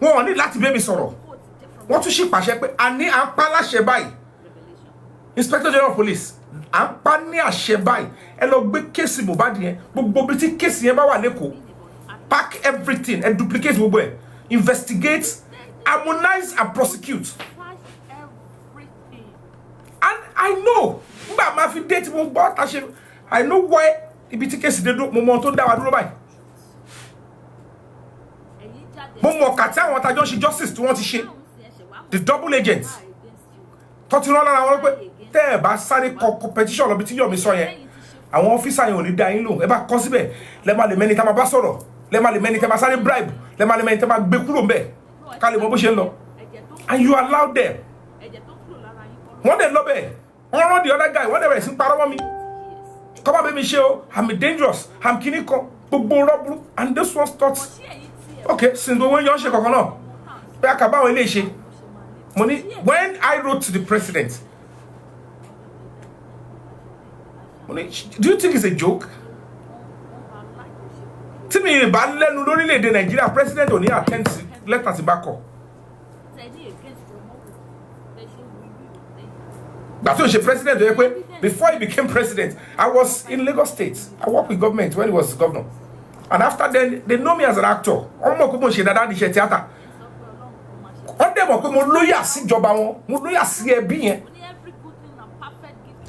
Wọ́n ní láti bẹ́ẹ̀ mi sọ̀rọ̀. wọ́n tún ṣì pàṣẹ pé a ní à ń pa láṣẹ báyìí. Inspector General of Police à ń pa ní àṣẹ báyìí ẹ lọ gbé kéèsì Mohbad yẹn gbogbo bí tí kéèsì yẹn bá wà lẹ́kọ̀ọ́ pack everything and duplicate gbogbo ẹ̀ investigate harmonize and prosecute. And I know nígbà máa fi dé tí mo gbọ́ ta ṣe I know why ibi tí kéèsì dé mo mọ tó dá wa dúró báyìí. Mo mọ̀ kàtí àwọn tajọ́ ṣe justice tí wọ́n ti ṣe the double agents tó ti rán lára wọn pé tẹ́ ẹ̀ bá sáré kọ competition lọ bí tí Yomi sọ yẹn àwọn ọ́fíìsà yẹn ò ní dá yín lò ẹ bá kọ́ síbẹ̀ lẹ́ máa lè mẹ́ni tá máa bá sọ̀rọ̀ lẹ́ máa lè mẹ́ni tá máa sáré bribe lẹ́ máa lè mẹ́ni tá máa gbé kúrò ńbẹ̀ ká lè mọ bó ṣe ń lọ and you allow them wọ́n dẹ̀ lọ bẹ́ẹ̀ wọ́n rán the other guy wọ́n dẹ̀ bẹ̀rẹ̀ sí parọ́ mọ́ mi kọ́ bá bẹ́ mi ṣe o I'm dangerous I'm kíní kan gbogbo rọ́bùrú and this one starts okay since owó yọ̀ ń ṣe kankan náà pé a kà bá àwọn ilé ṣe mo ní when I wrote to the president mo ní do you think it's a joke tí mi bá lẹ́nu lórílẹ̀‐èdè Nàìjíríà president ò ní attend sí lẹ́tà tí bá kọ̀ gbà tó ń ṣe president ó yẹ pé before he became president I was in Lagos State I worked with government when he was governor and after then they know me as an actor wọ́n mọ̀ pé mo ṣe dáadáa ní iṣẹ́ tíátà wọ́n dẹ̀ mọ̀ pé mo lóyà sí ìjọba wọn mo lóyà sí ẹbí yẹn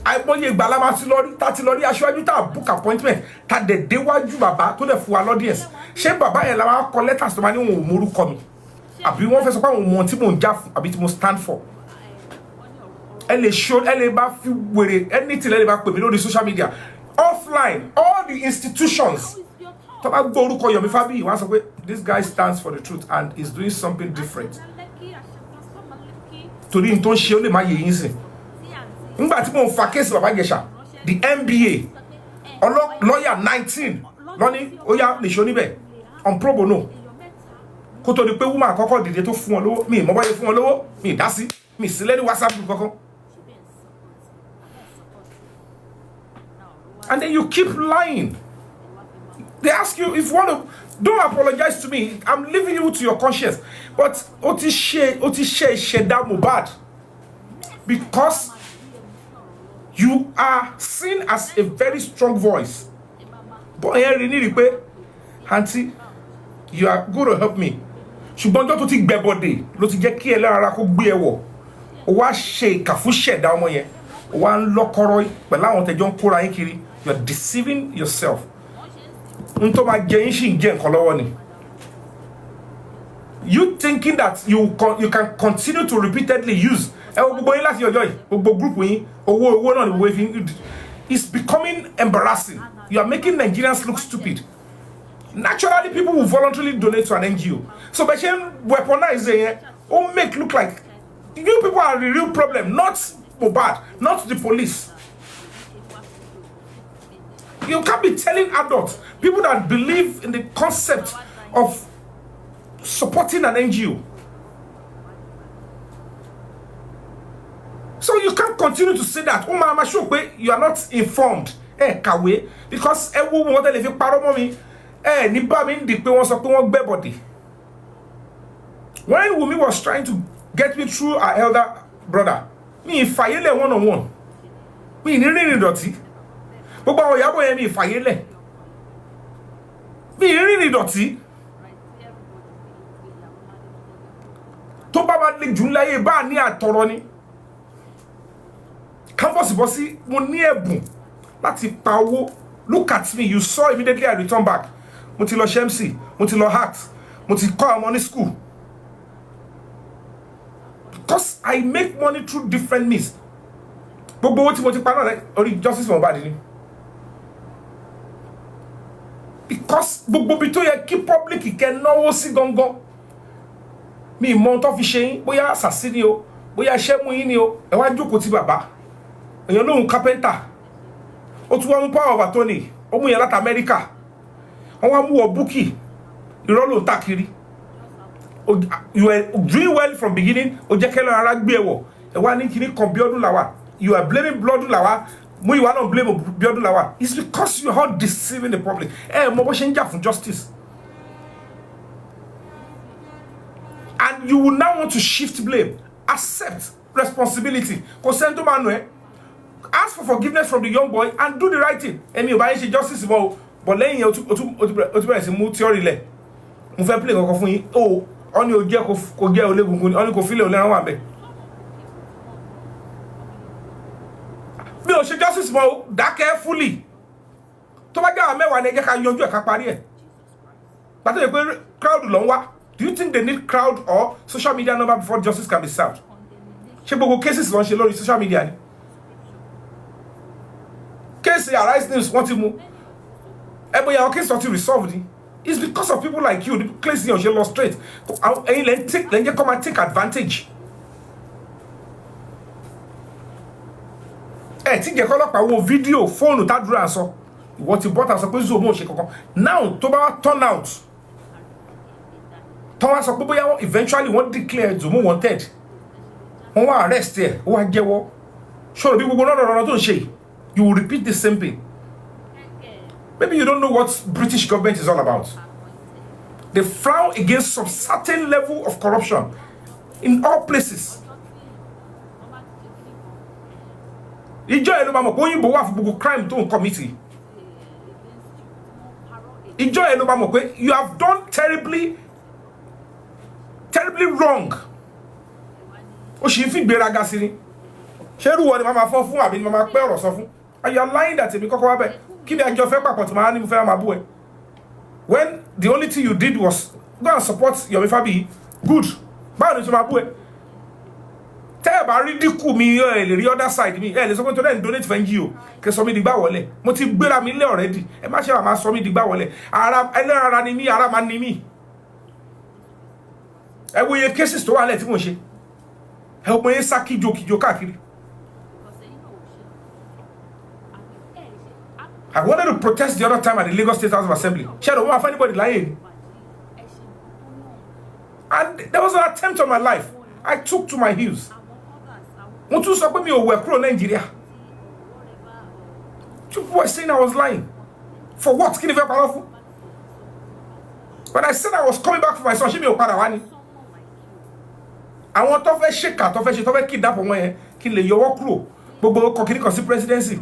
àìmọye ìgbà la máa ti lọ rí tá ti lọ rí aṣáájú tá book appointment tá dẹ̀ déwájú bàbá tó dẹ̀ fún wa lọ́díẹ̀sì ṣé bàbá yẹn la máa kọ letters tó máa ní wọn ò morúkọ mi àbí wọ́n fẹ́ sọ pé àwọn ohun tí mò ń jà fún àbí tí mo stand for ẹ lè show ẹ lè bá fi wèrè anything ẹ lè bá pè mí lórí social media offline all the institutions tó bá gbọ́ orúkọ Yomi Fabiyi wọ́n á sọ pé this guy stands for the truth and is doing something different torí n tó ń ṣe ó lè má yẹ yín sìn nígbà tí mo ń fa kéèsì bàbá Ìjẹ̀ṣà the NBA lọ́yà 19 lọ́ní ó yá lè ṣe oníbẹ̀ on pro bono kó tó di pé woman àkọ́kọ́ dìde tó fún wọn lówó mi ìmọ̀ báyé fún wọn lówó mi ìdá sí mi ìsílẹ̀ ní WhatsApp group kankan and then you keep lying. They ask you if you want to don't apologize to me. I'm leaving you to your conscience. But Otishe Sheda Mohbad because you are seen as a very strong voice. But here you need to Auntie, you are going to help me. Ṣùgbọ́n tó ti gbẹ body ló ti jẹ́ kí ẹ lára kó gbé ẹ wọ̀. Ó wá ṣe ìkàfú ṣẹ̀dá ọmọ yẹn. Ó wá ń lọ́kọ́rọ́ pẹ̀lú àwọn tẹ́jọ́ ń kóra yín kiri. You are deceiving yourself. You thinking that you can continue to repeatedly use it's becoming embarrassing. You are making Nigerians look stupid. Naturally, people will voluntarily donate to an NGO. So by weaponizing or make look like you people are the real problem, not Mohbad, not the police. You can't be telling adults, people that believe in the concept of supporting an NGO. So you can't continue to say that. Oh, Mama, sure, you are not informed. Kawe, because everyone wanted to paro mommy. Ni ba mi ndi pe wọ́n sọ pé wọ́n gbé body. When Wumi was trying to get me through our elder brother, me fayele one on one. Me ni rin dọ̀tí. Gbogbo àwọn ìyàbọ̀ yẹn mi fayele. Me rin dọ̀tí. Tó bá bá le jù láyé bá ní àtọrọ ni. Campus bossy mo ní ẹ̀bùn láti pa owó. Look at me, you saw immediately I returned back. Mo ti lọ MC, mo ti lọ hack, mo ti kọ́ money school. Because I make money through different means. Gbogbo owó tí mo ti pa náà orí justice for Mohbad ni. Because gbogbo bí tó yẹ kí public kẹ́ náwó sí gangan. Mi mọ tó fi ṣe yín, bóyá assassin ni o, bóyá iṣẹ́ mú yín ni o, ẹ wá jókòó ti bàbá. Èèyàn lóhun carpenter. Ó tún wá mú power of attorney, ó mú yẹn láti America. Wọ́n wá mú ọ bukky, irọ́ ló ń tà kiri. You were doing well from beginning, ó jẹ́ kẹ́lọ́ ara gbé ẹ̀wọ̀. Ẹ wá ní kíní kan Bíọ́dún Lawal. You are blaming Bíọ́dún Lawal. Mú ìwà náà blame Bíọ́dún Lawal. It's because you are deceiving the public. Mọ bó ṣe ń jà fún justice. And and you will now want to shift blame. Accept responsibility. Ask for forgiveness from the young boy and do the right thing. Emi ò bá yín ṣe justice mọ́, but lẹ́yìn yẹn o tún bẹ̀rẹ̀ sí mú theory lẹ̀. Mo fẹ́ play kankan fún yín. Oh, ó ní o jẹ́ kó jẹ́ olégungun ni, ó ní kó fílẹ̀ olẹ́ran wà ńbẹ̀. Mi ò ṣe justice mọ́, dákẹ́ fully. Tó bá jẹ́ àwọn mẹ́wàá ni ẹ jẹ́ ká yanjú ẹ̀ ká parí ẹ̀. Bàtà yẹ pé crowd ló ń wá. Do you think they need crowd or social media number before justice can be served? Ṣé gbogbo cases ló ń ṣe lórí social media ni? Case Arise News want to move. But your case not resolved. It's because of people like you. The case you lost straight. And you come and take advantage. Think you call up a video phone that dura so. What you bought as a zoom shake. Now to turn out. Thomas eventually won't declare Zomo wanted. Wọ́n wá arrest ẹ, ó wá jẹ́wọ́. Sure bí gbogbo náà tó ń ṣe. You will repeat the same thing. Maybe you don't know what British government is all about. They frown against some certain level of corruption in all places. Ìjọ ẹ ló máa mọ̀ pé òyìnbó wà fún gbogbo crime tó ń committee. Ìjọ ẹ ló máa mọ̀ pé you have done terribly wrong. Ó sì ń fi gbéraga sí ni. Ṣé irú wọn ni màmá fọ́ fún àbí ni màmá pẹ́ ọ̀rọ̀ sọ fún? And you are lying that èmi kọ́kọ́ wá bẹ̀. Kí ni àjọ fẹ́ pàpọ̀ tí màá ní mo fẹ́ máa bú ẹ? When the only thing you did was go and support Yomi Fabiyi, good. Báwo ni ṣe máa bú ẹ? Tẹ́ ẹ bá rí dínkù mi ẹ lè rí other side mi. Ẹ lè sọ pé tó dẹ́n donate fẹ́ NGO kẹ́ sọ mi dìgbà wọlé. Mo ti gbéra mi lé already. Ẹ má ṣe máa sọ mi dìgbà wọlé. Ara ni mí, ara máa ni mí. Ẹ wo iye cases tó wà lẹ̀ tí mo ṣe. Ẹ wo iye sá kíjokíjo káàkiri. I wanted to protest the other time at the Lagos State House of Assembly. She don't want anybody lying. And there was an attempt on my life. I took to my heels. People were saying I was lying. For what? But I said I was coming back for my son. She me opadawani. I want to shake out, to kidnap on my kill your crew. Bobo kokiri consi presidency.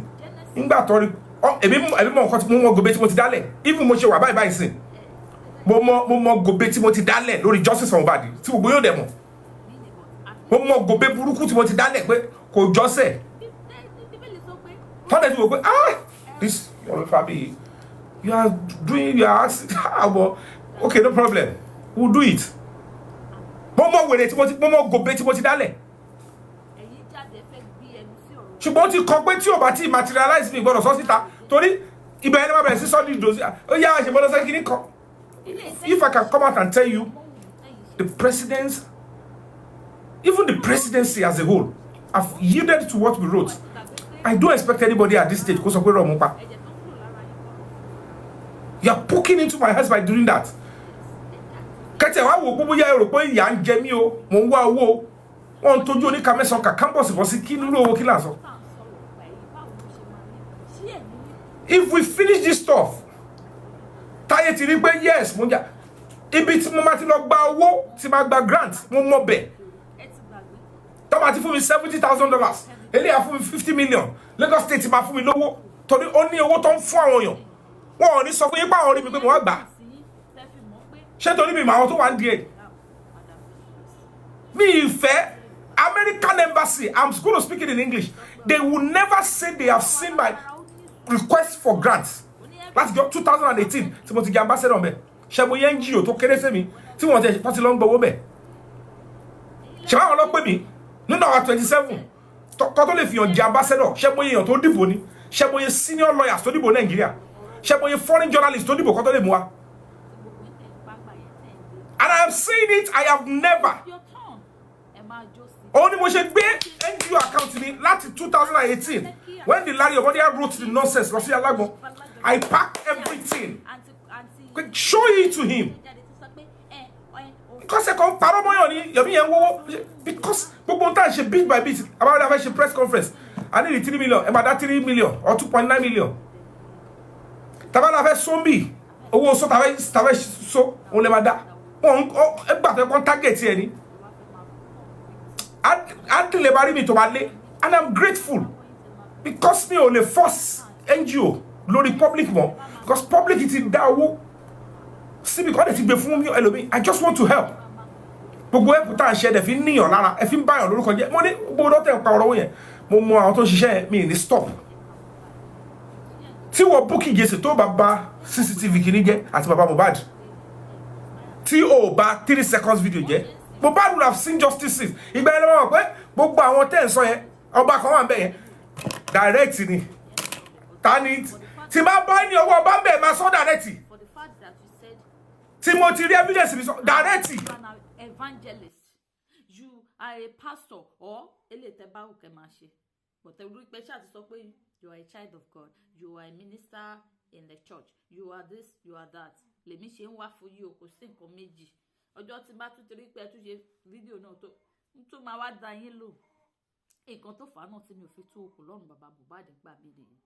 Ingba tori. Oh, ebi mo nkan tí mo go be tí mo ti dálẹ̀. Even mo ṣe wà báyìí sin. Mo go be tí mo ti dálẹ̀ lórí justice for body. Tí gbogbo yóò dẹ̀ mọ̀. Mo go be burúkú tí mo ti dálẹ̀ pé kò jọ́sẹ̀. Tọ́lẹ̀ tí mo pé this Yomi Fabiyi, you are asking, okay, no problem. We'll do it. Mo wèrè tí mo go be tí mo ti dálẹ̀. Ṣùgbọ́n ti kọ pé tí o bá ti materialize mi gbọ́dọ̀ sọ síta torí ibẹ̀ ẹni máa bẹ̀rẹ̀ sí sọ́ọ́dì ìdòsí ó yá ṣe gbọ́dọ̀ sẹ́kì ní kan. If I can come out and tell you the presidents, even the presidency as a whole, have yielded to what we wrote. I don't expect anybody at this stage kó sọ pé rọ̀ mú pa. You are poking into my head by doing that. Kẹ́tẹ̀ wá wò gbogbo yá ẹ̀rọ pé ìyà ń jẹ mí o, mò ń wá owó o. Wọ́n tójú oníkà mẹ́sàn-án kà campus bọ́ sí kí nínú owó kí là ń sọ. If we finish this stuff, táyé ti rí pé yes, mo jà. Ibi tí mo máa ti lọ gba owó, tí máa gba grant, mo mọ̀ bẹ̀. Tó máa ti fún mi $70,000. Eléyà fún mi 50 million. Lagos State máa fún mi lówó. Torí ó ní owó tó ń fún àwọn èèyàn. Wọ́n ò ní sọ fún yín pé àwọn orí mi pé mo wá gbà. Ṣé torí mi màá tó wà ń di ẹ̀? Mi ìfẹ́ American embassy, I'm going to speak it in English. They will never say they have seen my request for grants. That's 2018. Tí mo ti jẹ́ ambassador ńbẹ̀. Ṣé mo yẹ NGO tó kéré sí mi tí wọ́n ti pàtí lọ ń gbowó bẹ̀. Ṣé báwọn lọ pè mí nínú àwọn 27 kọ́ tó lè fi hàn jẹ́ ambassador. Ṣé mo yẹ èèyàn tó dìbò ni? Ṣé mo yẹ senior lawyers tó dìbò Nàìjíríà? Ṣé mo yẹ foreign journalists tó dìbò kọ́ tó lè mú wa? And I am saying it, I have never. Only mo ṣe gbé NGO account mi láti 2018 when the Larry Omodia wrote the nonsense lọ sí Alágbọn. I packed everything. Show it to him. Because I come parọ́ mọ́yàn ni Yomi yẹn wọ́wọ́ because gbogbo nǹkan ṣe bit by bit about that ṣe press conference. I need 3 million. Ẹ máa dá 3 million or 2.9 million. Tàbá la fẹ́ sọ́mbì owó sọ tàbá so òun lè máa dá. Wọ́n ẹ gbà tó kọ́ target yẹn ni. Until they bury me to my lay. And I'm grateful. Because me only force NGO, Lori public more. Because public is in that wo. See, because it's before me, I just want to help. Gbogbo ẹ puta share the fin niyan lára ẹ fin bayan lórúkọ jẹ́ mo ní gbogbo do te pa ọ̀rọ̀ yẹn mo mọ àwọn tó ṣiṣẹ́ mi ní stop tí wo bukky jese tó bàbá CCTV kini jẹ́ àti bàbá Mohbad tí o bá 3 seconds video jẹ́ Mohbad would have seen justice ìgbà ẹ lọ pé gbogbo àwọn tẹ́ ń sọ yẹn ọba kan wà ńbẹ̀ yẹn direct ni tani tí bá bá ní ọwọ́ ọba ńbẹ̀ máa sọ direct tí mo ti rí evidence mi sọ direct evangelist, you are a pastor or but you are a child of God, you are a minister in the church, you are this, you are that. Let me ṣe ń wá fún yín o kò sí nǹkan méjì. Ọjọ́ tí bá tún torí pé tún ṣe fídíò náà tó máa wá dá yín lò. Nǹkan tó fà á náà tí mi ò fi tú òkú lọ́rùn bàbá Mohbad gbà mí nìyẹn.